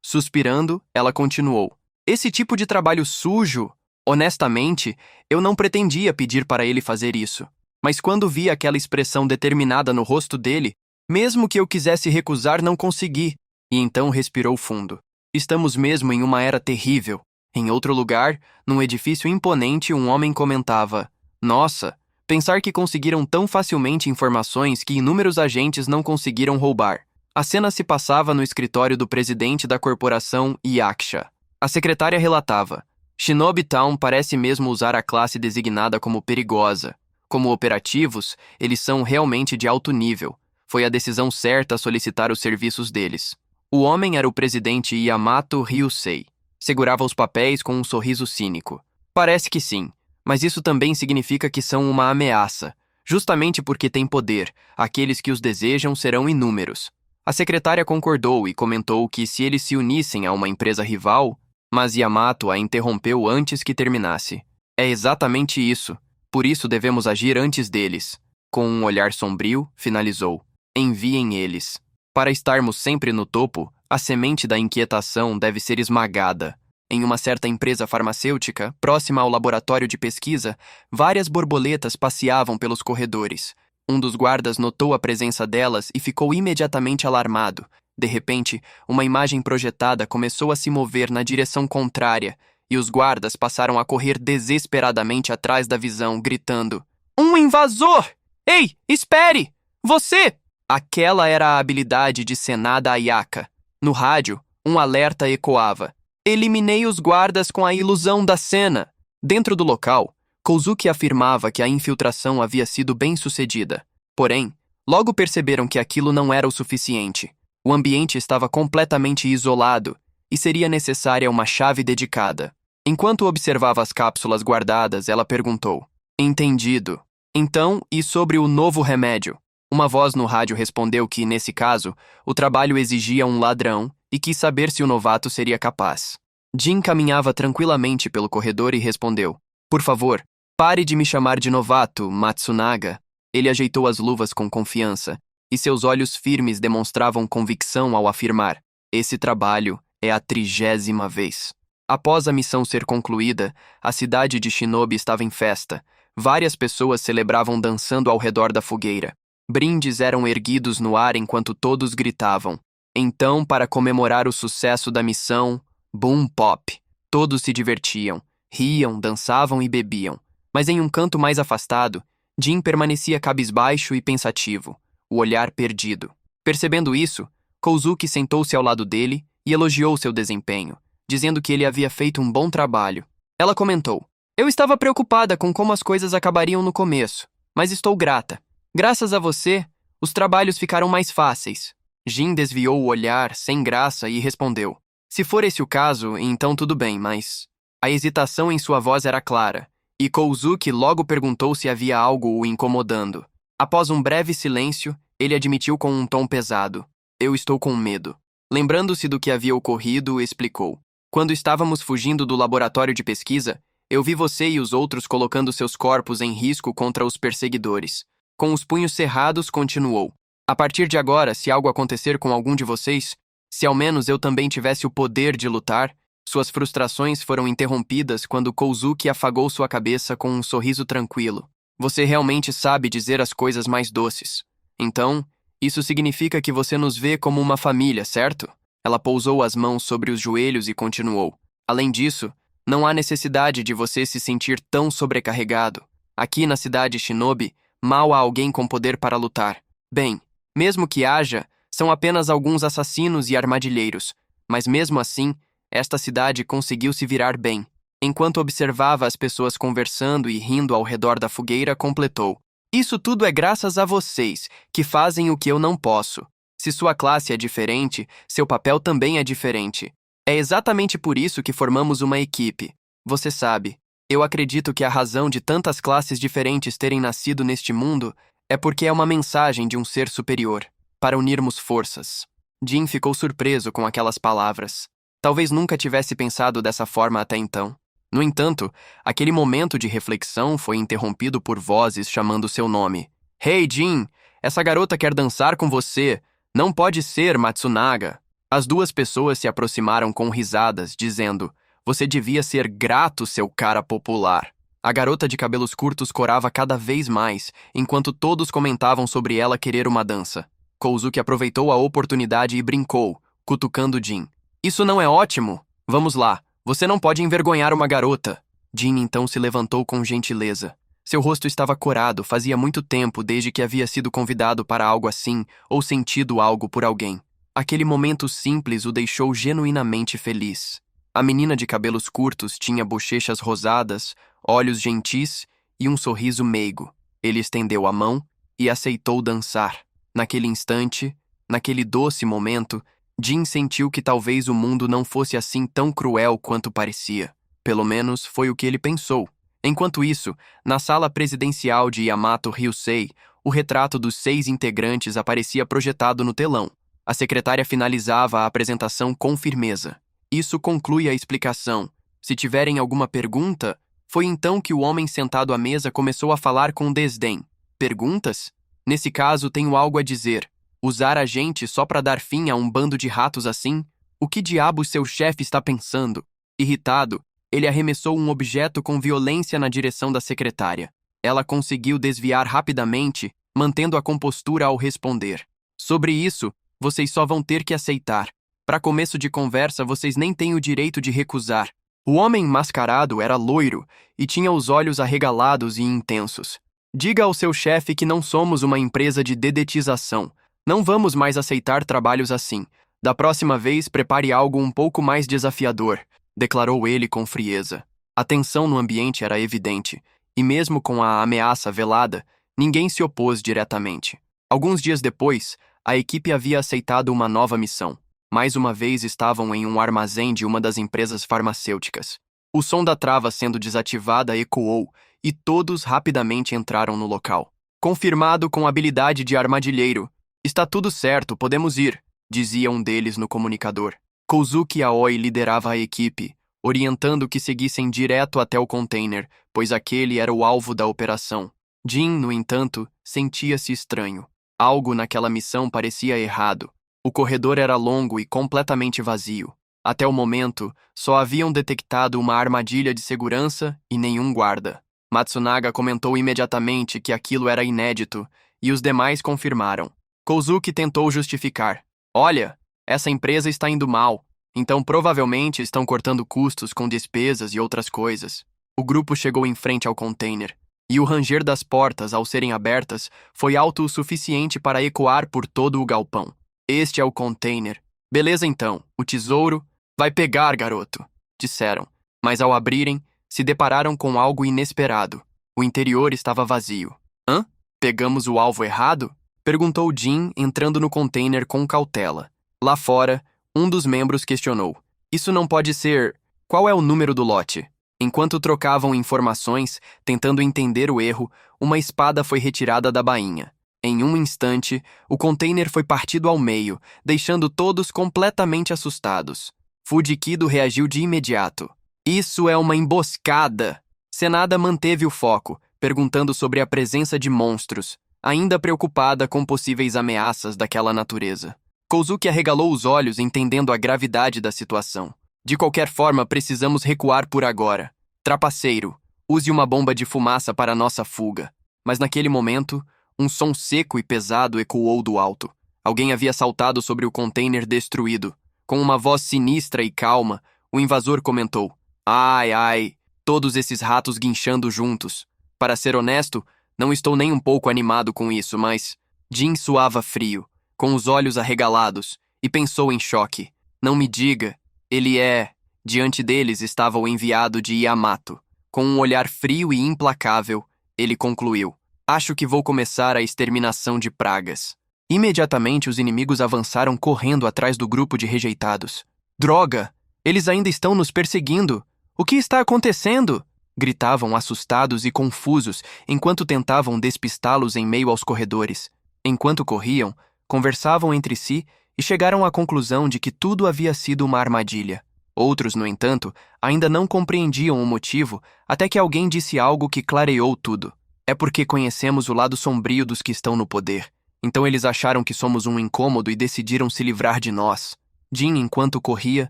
Suspirando, ela continuou. Esse tipo de trabalho sujo? Honestamente, eu não pretendia pedir para ele fazer isso. Mas quando vi aquela expressão determinada no rosto dele, mesmo que eu quisesse recusar, não consegui. E então respirou fundo. Estamos mesmo em uma era terrível. Em outro lugar, num edifício imponente, um homem comentava: Nossa, pensar que conseguiram tão facilmente informações que inúmeros agentes não conseguiram roubar. A cena se passava no escritório do presidente da corporação Yaksha. A secretária relatava: Shinobi Town parece mesmo usar a classe designada como perigosa. Como operativos, eles são realmente de alto nível. Foi a decisão certa solicitar os serviços deles. O homem era o presidente Yamato Ryusei. Segurava os papéis com um sorriso cínico. Parece que sim, mas isso também significa que são uma ameaça. Justamente porque têm poder, aqueles que os desejam serão inúmeros. A secretária concordou e comentou que se eles se unissem a uma empresa rival, mas Yamato a interrompeu antes que terminasse. É exatamente isso. Por isso devemos agir antes deles. Com um olhar sombrio, finalizou. Enviem eles. Para estarmos sempre no topo, a semente da inquietação deve ser esmagada. Em uma certa empresa farmacêutica, próxima ao laboratório de pesquisa, várias borboletas passeavam pelos corredores. Um dos guardas notou a presença delas e ficou imediatamente alarmado. De repente, uma imagem projetada começou a se mover na direção contrária, e os guardas passaram a correr desesperadamente atrás da visão, gritando: Um invasor! Ei, espere! Você! Aquela era a habilidade de Senada Ayaka. No rádio, um alerta ecoava. Eliminei os guardas com a ilusão da cena. Dentro do local, Kozuki afirmava que a infiltração havia sido bem-sucedida. Porém, logo perceberam que aquilo não era o suficiente. O ambiente estava completamente isolado e seria necessária uma chave dedicada. Enquanto observava as cápsulas guardadas, ela perguntou: Entendido. Então, e sobre o novo remédio? Uma voz no rádio respondeu que, nesse caso, o trabalho exigia um ladrão e quis saber se o novato seria capaz. Jin caminhava tranquilamente pelo corredor e respondeu: Por favor, pare de me chamar de novato, Matsunaga. Ele ajeitou as luvas com confiança, e seus olhos firmes demonstravam convicção ao afirmar: Esse trabalho é a 30ª vez. Após a missão ser concluída, a cidade de Shinobi estava em festa. Várias pessoas celebravam dançando ao redor da fogueira. Brindes eram erguidos no ar enquanto todos gritavam. Então, para comemorar o sucesso da missão, boom pop. Todos se divertiam, riam, dançavam e bebiam. Mas em um canto mais afastado, Jin permanecia cabisbaixo e pensativo, o olhar perdido. Percebendo isso, Kozuki sentou-se ao lado dele e elogiou seu desempenho, dizendo que ele havia feito um bom trabalho. Ela comentou: Eu estava preocupada com como as coisas acabariam no começo, mas estou grata. Graças a você, os trabalhos ficaram mais fáceis. Jin desviou o olhar, sem graça, e respondeu: Se for esse o caso, então tudo bem, mas... A hesitação em sua voz era clara, e Kozuki logo perguntou se havia algo o incomodando. Após um breve silêncio, ele admitiu com um tom pesado: Eu estou com medo. Lembrando-se do que havia ocorrido, explicou: Quando estávamos fugindo do laboratório de pesquisa, eu vi você e os outros colocando seus corpos em risco contra os perseguidores. Com os punhos cerrados, continuou: A partir de agora, se algo acontecer com algum de vocês, se ao menos eu também tivesse o poder de lutar... Suas frustrações foram interrompidas quando Kozuki afagou sua cabeça com um sorriso tranquilo. Você realmente sabe dizer as coisas mais doces. Então, isso significa que você nos vê como uma família, certo? Ela pousou as mãos sobre os joelhos e continuou: Além disso, não há necessidade de você se sentir tão sobrecarregado. Aqui na cidade Shinobi, mal há alguém com poder para lutar. Bem, mesmo que haja, são apenas alguns assassinos e armadilheiros. Mas mesmo assim, esta cidade conseguiu se virar bem. Enquanto observava as pessoas conversando e rindo ao redor da fogueira, completou: Isso tudo é graças a vocês, que fazem o que eu não posso. Se sua classe é diferente, seu papel também é diferente. É exatamente por isso que formamos uma equipe. Você sabe, eu acredito que a razão de tantas classes diferentes terem nascido neste mundo é porque é uma mensagem de um ser superior, para unirmos forças. Jin ficou surpreso com aquelas palavras. Talvez nunca tivesse pensado dessa forma até então. No entanto, aquele momento de reflexão foi interrompido por vozes chamando seu nome. Hey, Jin! Essa garota quer dançar com você! Não pode ser, Matsunaga! As duas pessoas se aproximaram com risadas, dizendo: Você devia ser grato, seu cara popular. A garota de cabelos curtos corava cada vez mais, enquanto todos comentavam sobre ela querer uma dança. Kouzuki aproveitou a oportunidade e brincou, cutucando Jin. Isso não é ótimo? Vamos lá, você não pode envergonhar uma garota. Jin então se levantou com gentileza. Seu rosto estava corado, fazia muito tempo desde que havia sido convidado para algo assim ou sentido algo por alguém. Aquele momento simples o deixou genuinamente feliz. A menina de cabelos curtos tinha bochechas rosadas, olhos gentis e um sorriso meigo. Ele estendeu a mão e aceitou dançar. Naquele instante, naquele doce momento, Jin sentiu que talvez o mundo não fosse assim tão cruel quanto parecia. Pelo menos foi o que ele pensou. Enquanto isso, na sala presidencial de Yamato Ryusei, o retrato dos 6 integrantes aparecia projetado no telão. A secretária finalizava a apresentação com firmeza. Isso conclui a explicação. Se tiverem alguma pergunta, foi então que o homem sentado à mesa começou a falar com desdém. Perguntas? Nesse caso, tenho algo a dizer. Usar a gente só para dar fim a um bando de ratos assim? O que diabo seu chefe está pensando? Irritado, ele arremessou um objeto com violência na direção da secretária. Ela conseguiu desviar rapidamente, mantendo a compostura ao responder. Sobre isso, vocês só vão ter que aceitar. Para começo de conversa, vocês nem têm o direito de recusar. O homem mascarado era loiro e tinha os olhos arregalados e intensos. Diga ao seu chefe que não somos uma empresa de dedetização. Não vamos mais aceitar trabalhos assim. Da próxima vez, prepare algo um pouco mais desafiador, declarou ele com frieza. A tensão no ambiente era evidente, e mesmo com a ameaça velada, ninguém se opôs diretamente. Alguns dias depois, a equipe havia aceitado uma nova missão. Mais uma vez estavam em um armazém de uma das empresas farmacêuticas. O som da trava sendo desativada ecoou, e todos rapidamente entraram no local. Confirmado com habilidade de armadilheiro. Está tudo certo, podemos ir, dizia um deles no comunicador. Kouzuki Aoi liderava a equipe, orientando que seguissem direto até o container, pois aquele era o alvo da operação. Jin, no entanto, sentia-se estranho. Algo naquela missão parecia errado. O corredor era longo e completamente vazio. Até o momento, só haviam detectado uma armadilha de segurança e nenhum guarda. Matsunaga comentou imediatamente que aquilo era inédito, e os demais confirmaram. Kouzuki tentou justificar. Olha, essa empresa está indo mal, então provavelmente estão cortando custos com despesas e outras coisas. O grupo chegou em frente ao container, e o ranger das portas, ao serem abertas, foi alto o suficiente para ecoar por todo o galpão. Este é o container. Beleza então, o tesouro vai pegar, garoto, disseram. Mas ao abrirem, se depararam com algo inesperado. O interior estava vazio. Hã? Pegamos o alvo errado? Perguntou Jin, entrando no container com cautela. Lá fora, um dos membros questionou. Isso não pode ser... Qual é o número do lote? Enquanto trocavam informações, tentando entender o erro, uma espada foi retirada da bainha. Em um instante, o container foi partido ao meio, deixando todos completamente assustados. Fujikido reagiu de imediato. Isso é uma emboscada! Senada manteve o foco, perguntando sobre a presença de monstros, ainda preocupada com possíveis ameaças daquela natureza. Kouzuki arregalou os olhos, entendendo a gravidade da situação. De qualquer forma, precisamos recuar por agora. Trapaceiro, use uma bomba de fumaça para nossa fuga. Mas naquele momento, um som seco e pesado ecoou do alto. Alguém havia saltado sobre o container destruído. Com uma voz sinistra e calma, o invasor comentou. Ai, ai, todos esses ratos guinchando juntos. Para ser honesto, não estou nem um pouco animado com isso, mas... Jin suava frio, com os olhos arregalados, e pensou em choque. Não me diga, ele é... Diante deles estava o enviado de Yamato. Com um olhar frio e implacável, ele concluiu. Acho que vou começar a exterminação de pragas. Imediatamente os inimigos avançaram correndo atrás do grupo de rejeitados. Droga! Eles ainda estão nos perseguindo! O que está acontecendo? Gritavam assustados e confusos enquanto tentavam despistá-los em meio aos corredores. Enquanto corriam, conversavam entre si e chegaram à conclusão de que tudo havia sido uma armadilha. Outros, no entanto, ainda não compreendiam o motivo até que alguém disse algo que clareou tudo. É porque conhecemos o lado sombrio dos que estão no poder. Então eles acharam que somos um incômodo e decidiram se livrar de nós. Jin, enquanto corria,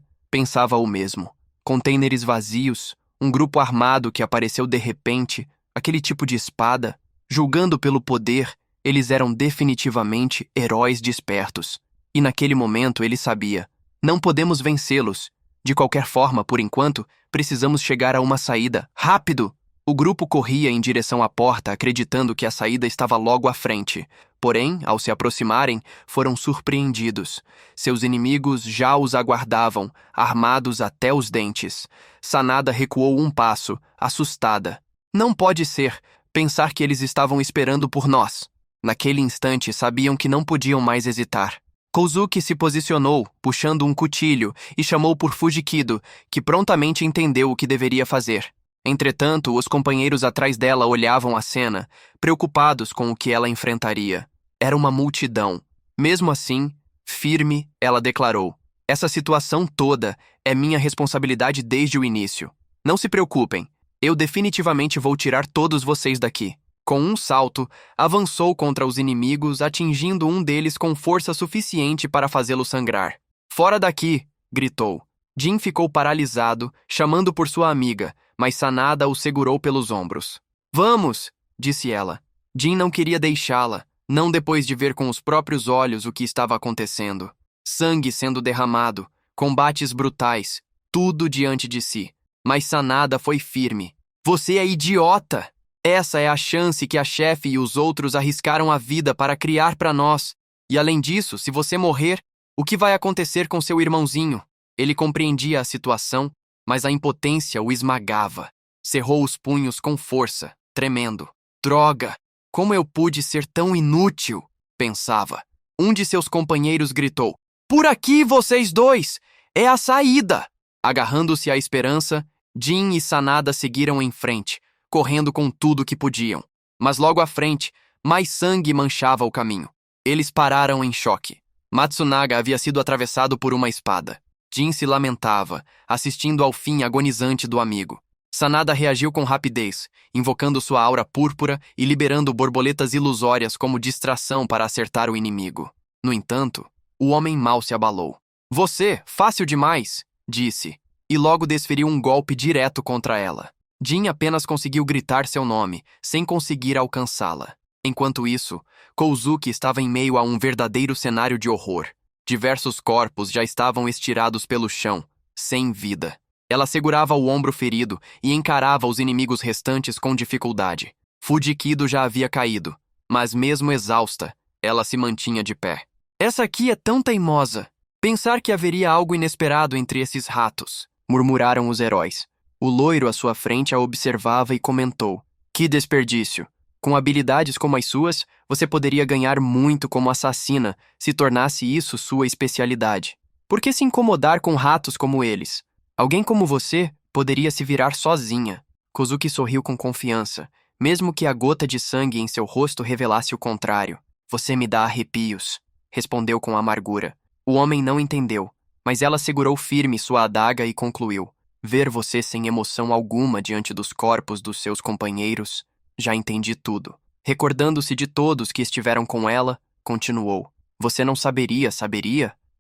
pensava o mesmo. Contêineres vazios, um grupo armado que apareceu de repente, aquele tipo de espada. Julgando pelo poder, eles eram definitivamente heróis despertos. E naquele momento ele sabia: não podemos vencê-los. De qualquer forma, por enquanto, precisamos chegar a uma saída. Rápido! O grupo corria em direção à porta, acreditando que a saída estava logo à frente. Porém, ao se aproximarem, foram surpreendidos. Seus inimigos já os aguardavam, armados até os dentes. Sanada recuou um passo, assustada. Não pode ser, pensar que eles estavam esperando por nós. Naquele instante, sabiam que não podiam mais hesitar. Kozuki se posicionou, puxando um cuchillo, e chamou por Fujikido, que prontamente entendeu o que deveria fazer. Entretanto, os companheiros atrás dela olhavam a cena, preocupados com o que ela enfrentaria. Era uma multidão. Mesmo assim, firme, ela declarou: essa situação toda é minha responsabilidade desde o início. Não se preocupem, eu definitivamente vou tirar todos vocês daqui. Com um salto, avançou contra os inimigos, atingindo um deles com força suficiente para fazê-lo sangrar. Fora daqui! Gritou. Jin ficou paralisado, chamando por sua amiga, mas Sanada o segurou pelos ombros. Vamos! Disse ela. Jin não queria deixá-la, não depois de ver com os próprios olhos o que estava acontecendo. Sangue sendo derramado, combates brutais, tudo diante de si. Mas Sanada foi firme. Você é idiota! Essa é a chance que a chefe e os outros arriscaram a vida para criar para nós. E além disso, se você morrer, o que vai acontecer com seu irmãozinho? Ele compreendia a situação, mas a impotência o esmagava. Cerrou os punhos com força, tremendo. Droga! Como eu pude ser tão inútil? Pensava. Um de seus companheiros gritou: por aqui, vocês dois! É a saída! Agarrando-se à esperança, Jin e Sanada seguiram em frente, correndo com tudo que podiam. Mas logo à frente, mais sangue manchava o caminho. Eles pararam em choque. Matsunaga havia sido atravessado por uma espada. Jin se lamentava, assistindo ao fim agonizante do amigo. Sanada reagiu com rapidez, invocando sua aura púrpura e liberando borboletas ilusórias como distração para acertar o inimigo. No entanto, o homem mau se abalou. Você, fácil demais, disse, e logo desferiu um golpe direto contra ela. Jin apenas conseguiu gritar seu nome, sem conseguir alcançá-la. Enquanto isso, Kozuki estava em meio a um verdadeiro cenário de horror. Diversos corpos já estavam estirados pelo chão, sem vida. Ela segurava o ombro ferido e encarava os inimigos restantes com dificuldade. Fujikido já havia caído, mas mesmo exausta, ela se mantinha de pé. Essa aqui é tão teimosa. Pensar que haveria algo inesperado entre esses ratos, murmuraram os heróis. O loiro à sua frente a observava e comentou: que desperdício! Com habilidades como as suas, você poderia ganhar muito como assassina se tornasse isso sua especialidade. Por que se incomodar com ratos como eles? Alguém como você poderia se virar sozinha. Kozuki sorriu com confiança, mesmo que a gota de sangue em seu rosto revelasse o contrário. Você me dá arrepios, respondeu com amargura. O homem não entendeu, mas ela segurou firme sua adaga e concluiu: ver você sem emoção alguma diante dos corpos dos seus companheiros, já entendi tudo. Recordando-se de todos que estiveram com ela, continuou: você não saberia?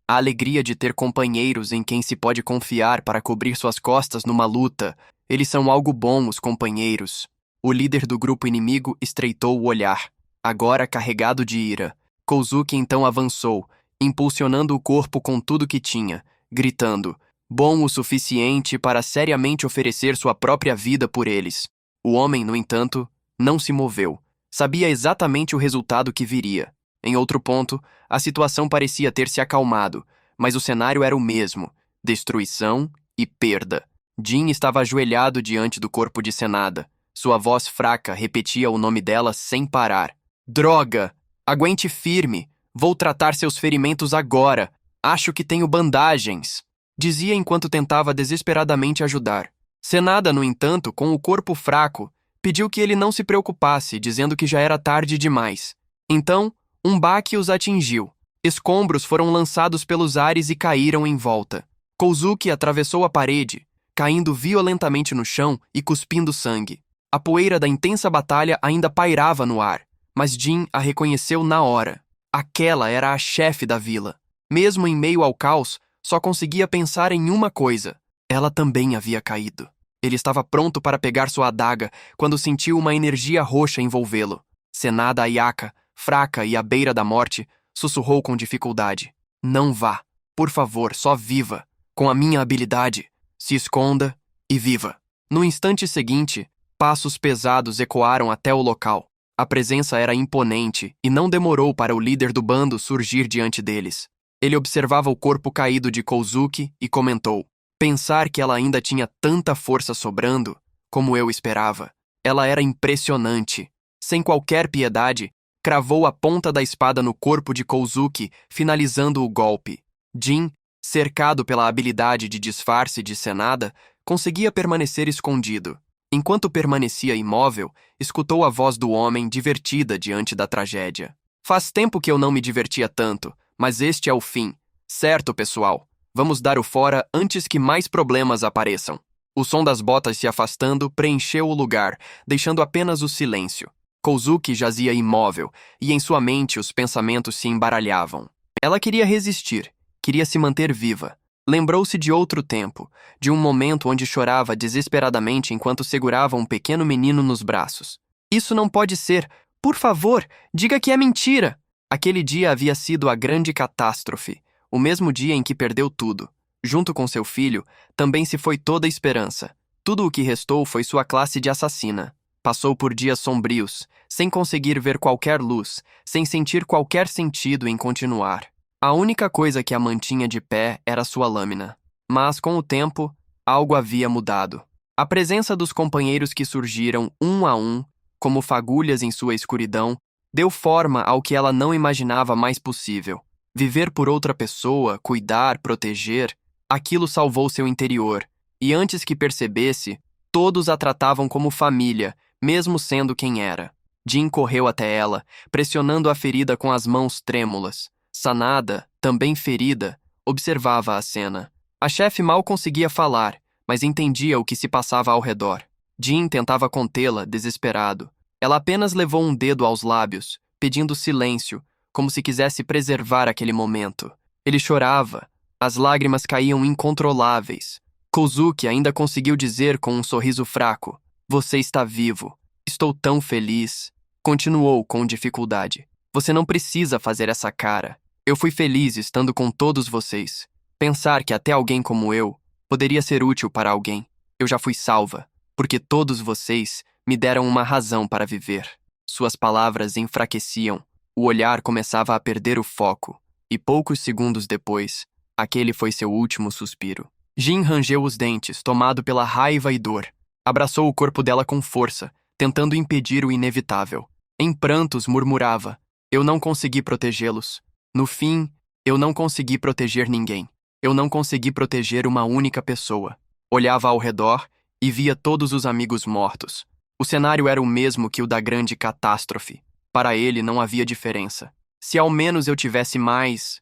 A alegria de ter companheiros em quem se pode confiar para cobrir suas costas numa luta. Eles são algo bom, os companheiros. O líder do grupo inimigo estreitou o olhar, agora carregado de ira. Kozuki então avançou, impulsionando o corpo com tudo que tinha, gritando: bom o suficiente para seriamente oferecer sua própria vida por eles. O homem, no entanto, não se moveu. Sabia exatamente o resultado que viria. Em outro ponto, a situação parecia ter se acalmado, mas o cenário era o mesmo: destruição e perda. Jin estava ajoelhado diante do corpo de Sanada. Sua voz fraca repetia o nome dela sem parar. Droga! Aguente firme! Vou tratar seus ferimentos agora. Acho que tenho bandagens, dizia enquanto tentava desesperadamente ajudar. Sanada, no entanto, com o corpo fraco, pediu que ele não se preocupasse, dizendo que já era tarde demais. Então, um baque os atingiu. Escombros foram lançados pelos ares e caíram em volta. Kozuki atravessou a parede, caindo violentamente no chão e cuspindo sangue. A poeira da intensa batalha ainda pairava no ar, mas Jin a reconheceu na hora. Aquela era a chefe da vila. Mesmo em meio ao caos, só conseguia pensar em uma coisa. Ela também havia caído. Ele estava pronto para pegar sua adaga quando sentiu uma energia roxa envolvê-lo. Senada Ayaka, fraca e à beira da morte, sussurrou com dificuldade. Não vá. Por favor, só viva. Com a minha habilidade, se esconda e viva. No instante seguinte, passos pesados ecoaram até o local. A presença era imponente e não demorou para o líder do bando surgir diante deles. Ele observava o corpo caído de Kozuki e comentou: pensar que ela ainda tinha tanta força sobrando, como eu esperava. Ela era impressionante. Sem qualquer piedade, cravou a ponta da espada no corpo de Kozuki, finalizando o golpe. Jin, cercado pela habilidade de disfarce de Senada, conseguia permanecer escondido. Enquanto permanecia imóvel, escutou a voz do homem divertida diante da tragédia. Faz tempo que eu não me divertia tanto, mas este é o fim. Certo, pessoal. Vamos dar o fora antes que mais problemas apareçam. O som das botas se afastando preencheu o lugar, deixando apenas o silêncio. Kozuki jazia imóvel, e em sua mente os pensamentos se embaralhavam. Ela queria resistir, queria se manter viva. Lembrou-se de outro tempo, de um momento onde chorava desesperadamente enquanto segurava um pequeno menino nos braços. Isso não pode ser. Por favor, diga que é mentira! Aquele dia havia sido a grande catástrofe, o mesmo dia em que perdeu tudo. Junto com seu filho, também se foi toda a esperança. Tudo o que restou foi sua classe de assassina. Passou por dias sombrios, sem conseguir ver qualquer luz, sem sentir qualquer sentido em continuar. A única coisa que a mantinha de pé era sua lâmina. Mas, com o tempo, algo havia mudado. A presença dos companheiros que surgiram um a um, como fagulhas em sua escuridão, deu forma ao que ela não imaginava mais possível. Viver por outra pessoa, cuidar, proteger, aquilo salvou seu interior, e antes que percebesse, todos a tratavam como família, mesmo sendo quem era. Jin correu até ela, pressionando a ferida com as mãos trêmulas. Sanada, também ferida, observava a cena. A chefe mal conseguia falar, mas entendia o que se passava ao redor. Jin tentava contê-la, desesperado. Ela apenas levou um dedo aos lábios, pedindo silêncio, como se quisesse preservar aquele momento. Ele chorava. As lágrimas caíam incontroláveis. Kozuki ainda conseguiu dizer com um sorriso fraco: "Você está vivo. Estou tão feliz." Continuou com dificuldade: "Você não precisa fazer essa cara. Eu fui feliz estando com todos vocês. Pensar que até alguém como eu poderia ser útil para alguém. Eu já fui salva, porque todos vocês me deram uma razão para viver." Suas palavras enfraqueciam, o olhar começava a perder o foco, e poucos segundos depois, aquele foi seu último suspiro. Jin rangeu os dentes, tomado pela raiva e dor. Abraçou o corpo dela com força, tentando impedir o inevitável. Em prantos, murmurava: "Eu não consegui protegê-los. No fim, eu não consegui proteger ninguém. Eu não consegui proteger uma única pessoa." Olhava ao redor e via todos os amigos mortos. O cenário era o mesmo que o da grande catástrofe. Para ele não havia diferença. Se ao menos eu tivesse mais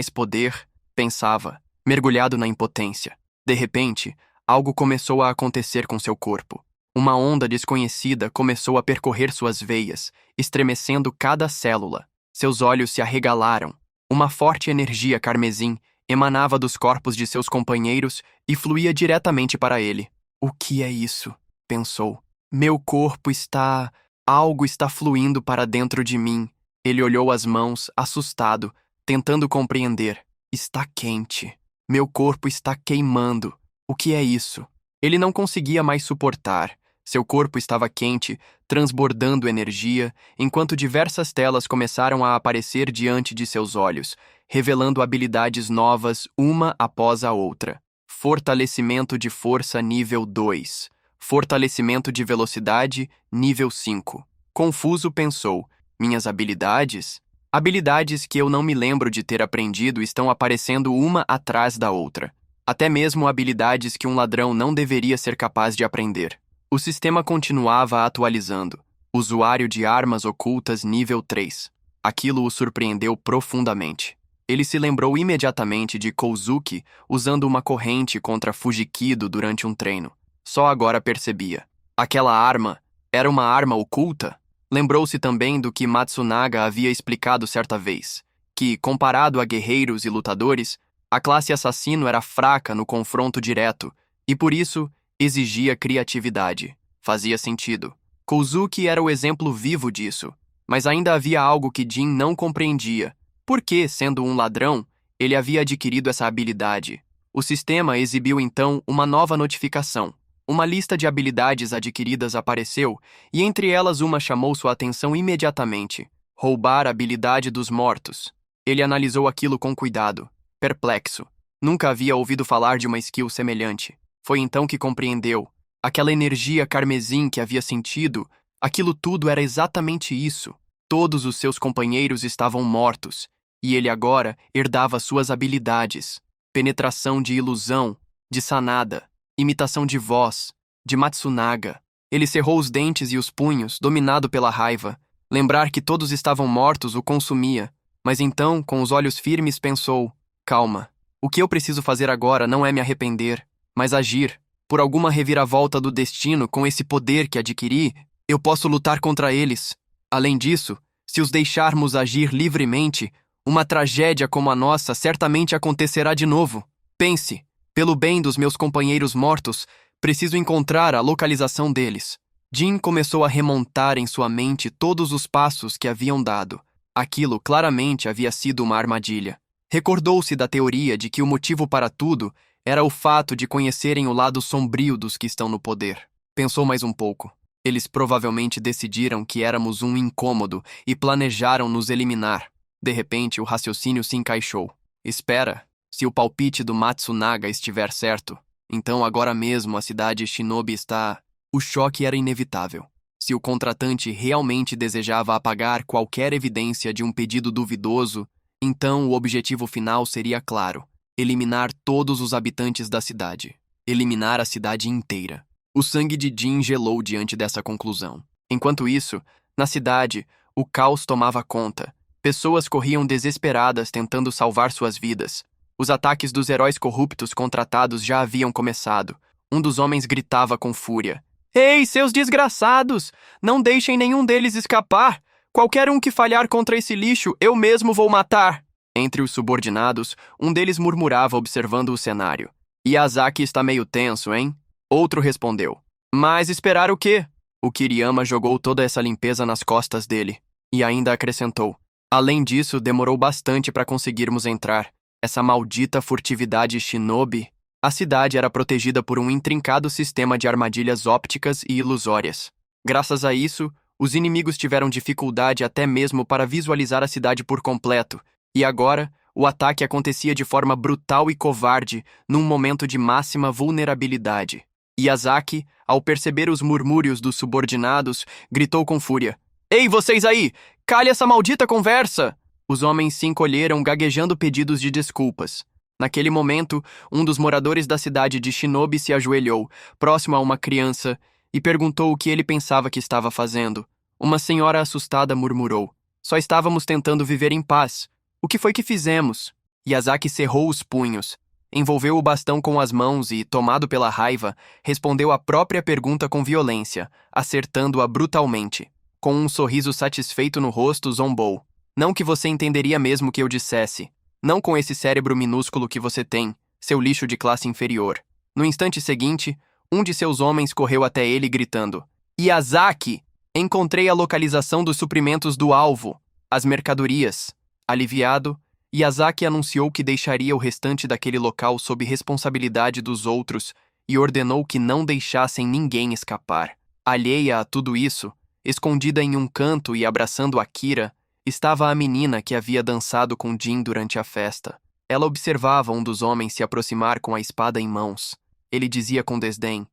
poder, pensava, mergulhado na impotência. De repente, algo começou a acontecer com seu corpo. Uma onda desconhecida começou a percorrer suas veias, estremecendo cada célula. Seus olhos se arregalaram. Uma forte energia carmesim emanava dos corpos de seus companheiros e fluía diretamente para ele. "O que é isso?" pensou. "Meu corpo está... Algo está fluindo para dentro de mim." Ele olhou as mãos, assustado, tentando compreender. "Está quente. Meu corpo está queimando. O que é isso?" Ele não conseguia mais suportar. Seu corpo estava quente, transbordando energia, enquanto diversas telas começaram a aparecer diante de seus olhos, revelando habilidades novas uma após a outra. Fortalecimento de força nível 2. Fortalecimento de velocidade nível 5. Confuso pensou: minhas habilidades? Habilidades que eu não me lembro de ter aprendido estão aparecendo uma atrás da outra. Até mesmo habilidades que um ladrão não deveria ser capaz de aprender. O sistema continuava atualizando. Usuário de armas ocultas nível 3. Aquilo o surpreendeu profundamente. Ele se lembrou imediatamente de Kozuki usando uma corrente contra Fujikido durante um treino. Só agora percebia. Aquela arma era uma arma oculta? Lembrou-se também do que Matsunaga havia explicado certa vez, que, comparado a guerreiros e lutadores, a classe assassino era fraca no confronto direto e, por isso, exigia criatividade. Fazia sentido. Kozuki era o exemplo vivo disso, mas ainda havia algo que Jin não compreendia. Por que, sendo um ladrão, ele havia adquirido essa habilidade? O sistema exibiu então uma nova notificação. Uma lista de habilidades adquiridas apareceu, e entre elas uma chamou sua atenção imediatamente: roubar a habilidade dos mortos. Ele analisou aquilo com cuidado, perplexo. Nunca havia ouvido falar de uma skill semelhante. Foi então que compreendeu. Aquela energia carmesim que havia sentido, aquilo tudo era exatamente isso. Todos os seus companheiros estavam mortos, e ele agora herdava suas habilidades. Penetração de ilusão, de Sanada, imitação de voz, de Matsunaga. Ele cerrou os dentes e os punhos, dominado pela raiva. Lembrar que todos estavam mortos o consumia, mas então, com os olhos firmes, pensou: calma, o que eu preciso fazer agora não é me arrepender, mas agir. Por alguma reviravolta do destino, com esse poder que adquiri, eu posso lutar contra eles. Além disso, se os deixarmos agir livremente, uma tragédia como a nossa certamente acontecerá de novo. Pense, pelo bem dos meus companheiros mortos, preciso encontrar a localização deles. Jin começou a remontar em sua mente todos os passos que haviam dado. Aquilo claramente havia sido uma armadilha. Recordou-se da teoria de que o motivo para tudo era o fato de conhecerem o lado sombrio dos que estão no poder. Pensou mais um pouco. Eles provavelmente decidiram que éramos um incômodo e planejaram nos eliminar. De repente, o raciocínio se encaixou. Espera, se o palpite do Matsunaga estiver certo, então agora mesmo a cidade Shinobi está... O choque era inevitável. Se o contratante realmente desejava apagar qualquer evidência de um pedido duvidoso, então o objetivo final seria claro: eliminar todos os habitantes da cidade. Eliminar a cidade inteira. O sangue de Jin gelou diante dessa conclusão. Enquanto isso, na cidade, o caos tomava conta. Pessoas corriam desesperadas tentando salvar suas vidas. Os ataques dos heróis corruptos contratados já haviam começado. Um dos homens gritava com fúria: Ei, seus desgraçados! Não deixem nenhum deles escapar! Qualquer um que falhar contra esse lixo, eu mesmo vou matar! Entre os subordinados, um deles murmurava observando o cenário. Yazaki está meio tenso, hein? Outro respondeu. Mas esperar o quê? O Kiriyama jogou toda essa limpeza nas costas dele. E ainda acrescentou. Além disso, demorou bastante para conseguirmos entrar. Essa maldita furtividade shinobi. A cidade era protegida por um intrincado sistema de armadilhas ópticas e ilusórias. Graças a isso, os inimigos tiveram dificuldade até mesmo para visualizar a cidade por completo. E agora, o ataque acontecia de forma brutal e covarde, num momento de máxima vulnerabilidade. Yazaki, ao perceber os murmúrios dos subordinados, gritou com fúria. Ei, vocês aí! Cale essa maldita conversa! Os homens se encolheram, gaguejando pedidos de desculpas. Naquele momento, um dos moradores da cidade de Shinobi se ajoelhou, próximo a uma criança, e perguntou o que ele pensava que estava fazendo. Uma senhora assustada murmurou. Só estávamos tentando viver em paz. O que foi que fizemos? Yazaki cerrou os punhos, envolveu o bastão com as mãos e, tomado pela raiva, respondeu à própria pergunta com violência, acertando-a brutalmente. Com um sorriso satisfeito no rosto, zombou. Não que você entenderia mesmo o que eu dissesse. Não com esse cérebro minúsculo que você tem, seu lixo de classe inferior. No instante seguinte, um de seus homens correu até ele gritando. Yazaki! Encontrei a localização dos suprimentos do alvo. As mercadorias. Aliviado, Yazaki anunciou que deixaria o restante daquele local sob responsabilidade dos outros e ordenou que não deixassem ninguém escapar. Alheia a tudo isso, escondida em um canto e abraçando Akira, estava a menina que havia dançado com Jin durante a festa. Ela observava um dos homens se aproximar com a espada em mãos. Ele dizia com desdém,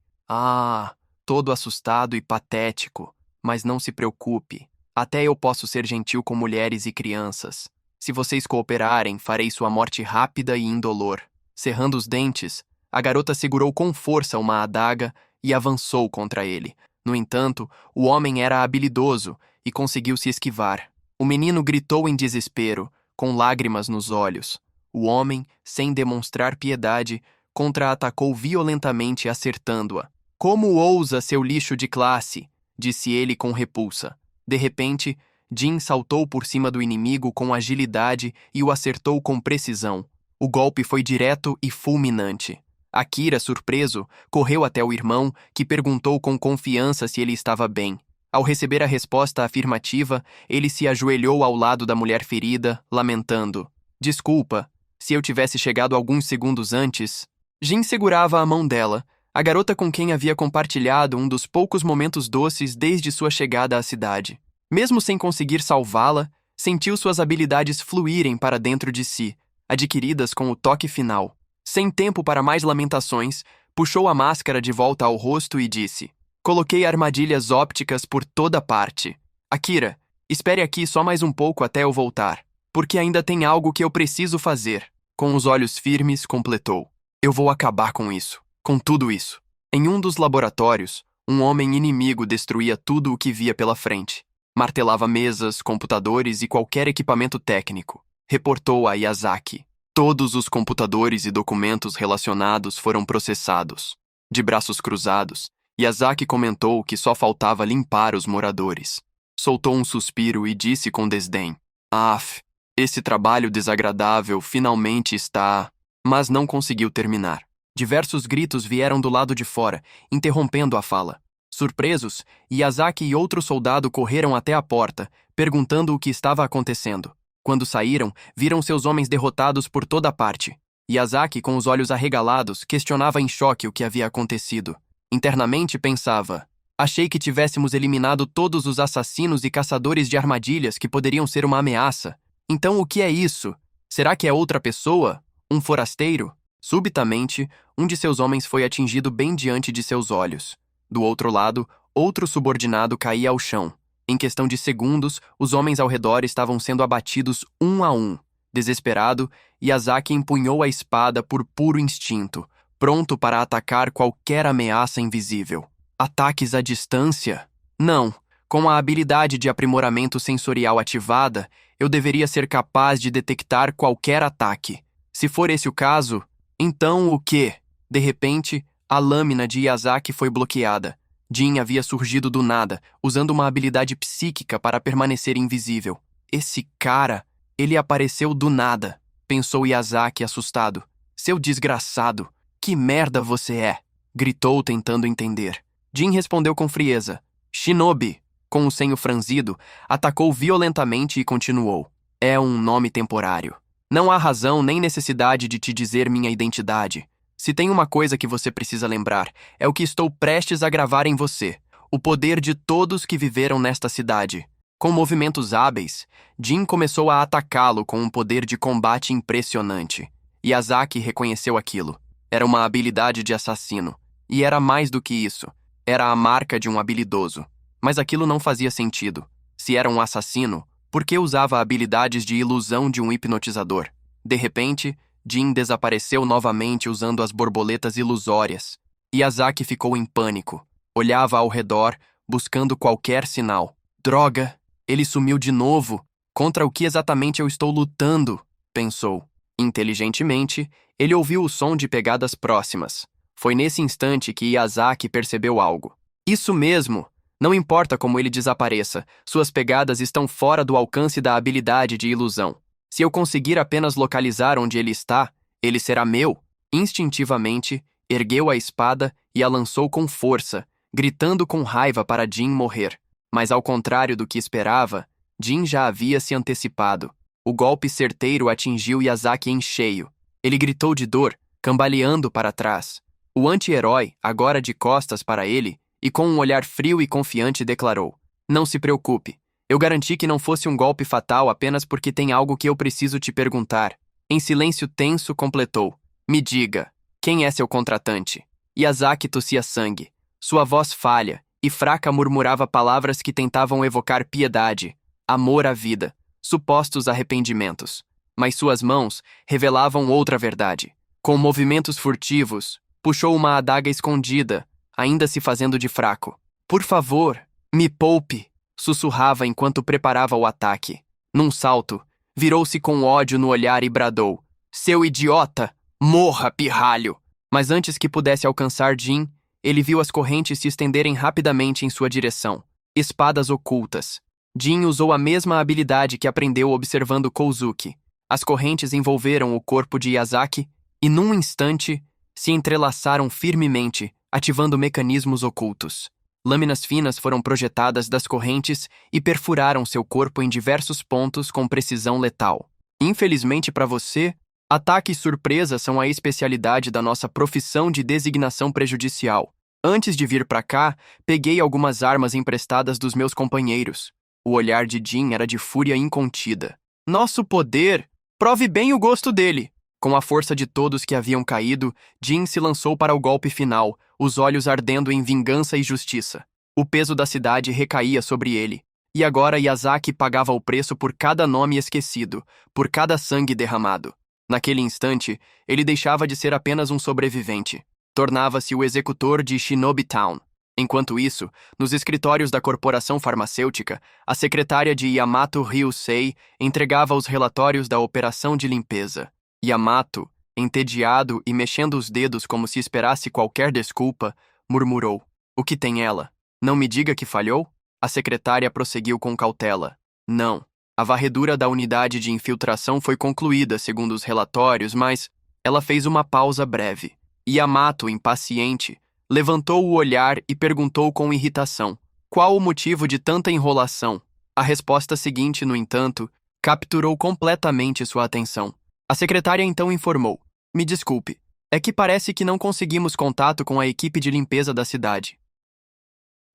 todo assustado e patético, mas não se preocupe, até eu posso ser gentil com mulheres e crianças. Se vocês cooperarem, farei sua morte rápida e indolor. Cerrando os dentes, a garota segurou com força uma adaga e avançou contra ele. No entanto, o homem era habilidoso e conseguiu se esquivar. O menino gritou em desespero, com lágrimas nos olhos. O homem, sem demonstrar piedade, contra-atacou violentamente, acertando-a. Como ousa, seu lixo de classe? Disse ele com repulsa. De repente, Jin saltou por cima do inimigo com agilidade e o acertou com precisão. O golpe foi direto e fulminante. Akira, surpreso, correu até o irmão, que perguntou com confiança se ele estava bem. Ao receber a resposta afirmativa, ele se ajoelhou ao lado da mulher ferida, lamentando. Desculpa, se eu tivesse chegado alguns segundos antes... Jin segurava a mão dela, a garota com quem havia compartilhado um dos poucos momentos doces desde sua chegada à cidade. Mesmo sem conseguir salvá-la, sentiu suas habilidades fluírem para dentro de si, adquiridas com o toque final. Sem tempo para mais lamentações, puxou a máscara de volta ao rosto e disse: Coloquei armadilhas ópticas por toda parte. Akira, espere aqui só mais um pouco até eu voltar, porque ainda tem algo que eu preciso fazer. Com os olhos firmes, completou. Eu vou acabar com isso, com tudo isso. Em um dos laboratórios, um homem inimigo destruía tudo o que via pela frente. Martelava mesas, computadores e qualquer equipamento técnico. Reportou a Yazaki. Todos os computadores e documentos relacionados foram processados. De braços cruzados, Yazaki comentou que só faltava limpar os moradores. Soltou um suspiro e disse com desdém: Af, esse trabalho desagradável finalmente está... Mas não conseguiu terminar. Diversos gritos vieram do lado de fora, interrompendo a fala. Surpresos, Yazaki e outro soldado correram até a porta, perguntando o que estava acontecendo. Quando saíram, viram seus homens derrotados por toda parte. Yazaki, com os olhos arregalados, questionava em choque o que havia acontecido. Internamente pensava: achei que tivéssemos eliminado todos os assassinos e caçadores de armadilhas que poderiam ser uma ameaça. Então o que é isso? Será que é outra pessoa? Um forasteiro? Subitamente, um de seus homens foi atingido bem diante de seus olhos. Do outro lado, outro subordinado caía ao chão. Em questão de segundos, os homens ao redor estavam sendo abatidos um a um. Desesperado, Yazaki empunhou a espada por puro instinto, pronto para atacar qualquer ameaça invisível. Ataques à distância? Não. Com a habilidade de aprimoramento sensorial ativada, eu deveria ser capaz de detectar qualquer ataque. Se for esse o caso, então o quê? De repente, a lâmina de Yazaki foi bloqueada. Jin havia surgido do nada, usando uma habilidade psíquica para permanecer invisível. Esse cara, ele apareceu do nada, pensou Yazaki assustado. Seu desgraçado, que merda você é? Gritou tentando entender. Jin respondeu com frieza. Shinobi, com o senho franzido, atacou violentamente e continuou. É um nome temporário. Não há razão nem necessidade de te dizer minha identidade. Se tem uma coisa que você precisa lembrar, é o que estou prestes a gravar em você. O poder de todos que viveram nesta cidade. Com movimentos hábeis, Jin começou a atacá-lo com um poder de combate impressionante. Yazaki reconheceu aquilo. Era uma habilidade de assassino. E era mais do que isso. Era a marca de um habilidoso. Mas aquilo não fazia sentido. Se era um assassino, por que usava habilidades de ilusão de um hipnotizador? De repente, Jin desapareceu novamente usando as borboletas ilusórias. Yazaki ficou em pânico. Olhava ao redor, buscando qualquer sinal. Droga! Ele sumiu de novo. Contra o que exatamente eu estou lutando? Pensou. Inteligentemente, ele ouviu o som de pegadas próximas. Foi nesse instante que Yazaki percebeu algo. Isso mesmo! Não importa como ele desapareça, suas pegadas estão fora do alcance da habilidade de ilusão. Se eu conseguir apenas localizar onde ele está, ele será meu. Instintivamente, ergueu a espada e a lançou com força, gritando com raiva para Jin morrer. Mas ao contrário do que esperava, Jin já havia se antecipado. O golpe certeiro atingiu Yazaki em cheio. Ele gritou de dor, cambaleando para trás. O anti-herói, agora de costas para ele, e com um olhar frio e confiante declarou: Não se preocupe, eu garanti que não fosse um golpe fatal apenas porque tem algo que eu preciso te perguntar. Em silêncio tenso completou: Me diga, quem é seu contratante? Yazaki tossia sangue. Sua voz falha e fraca murmurava palavras que tentavam evocar piedade, amor à vida, supostos arrependimentos. Mas suas mãos revelavam outra verdade. Com movimentos furtivos, puxou uma adaga escondida, ainda se fazendo de fraco. Por favor, me poupe, sussurrava enquanto preparava o ataque. Num salto, virou-se com ódio no olhar e bradou: Seu idiota! Morra, pirralho! Mas antes que pudesse alcançar Jin, ele viu as correntes se estenderem rapidamente em sua direção. Espadas ocultas. Jin usou a mesma habilidade que aprendeu observando Kouzuki. As correntes envolveram o corpo de Yazaki e, num instante, se entrelaçaram firmemente, ativando mecanismos ocultos. Lâminas finas foram projetadas das correntes e perfuraram seu corpo em diversos pontos com precisão letal. Infelizmente para você, ataques surpresa são a especialidade da nossa profissão de designação prejudicial. Antes de vir para cá, peguei algumas armas emprestadas dos meus companheiros. O olhar de Jin era de fúria incontida. Nosso poder! Prove bem o gosto dele! Com a força de todos que haviam caído, Jin se lançou para o golpe final, os olhos ardendo em vingança e justiça. O peso da cidade recaía sobre ele. E agora Yazaki pagava o preço por cada nome esquecido, por cada sangue derramado. Naquele instante, ele deixava de ser apenas um sobrevivente. Tornava-se o executor de Shinobi Town. Enquanto isso, nos escritórios da corporação farmacêutica, a secretária de Yamato Ryusei entregava os relatórios da operação de limpeza. Yamato, entediado e mexendo os dedos como se esperasse qualquer desculpa, murmurou: O que tem ela? Não me diga que falhou? A secretária prosseguiu com cautela: Não. A varredura da unidade de infiltração foi concluída, segundo os relatórios, mas ela fez uma pausa breve. Yamato, impaciente, levantou o olhar e perguntou com irritação: Qual o motivo de tanta enrolação? A resposta seguinte, no entanto, capturou completamente sua atenção. A secretária então informou: Me desculpe, é que parece que não conseguimos contato com a equipe de limpeza da cidade.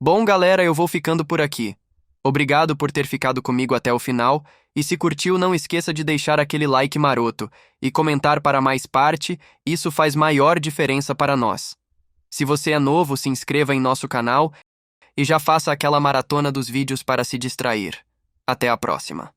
Bom, galera, eu vou ficando por aqui. Obrigado por ter ficado comigo até o final, e se curtiu, não esqueça de deixar aquele like maroto e comentar para mais parte, isso faz maior diferença para nós. Se você é novo, se inscreva em nosso canal e já faça aquela maratona dos vídeos para se distrair. Até a próxima.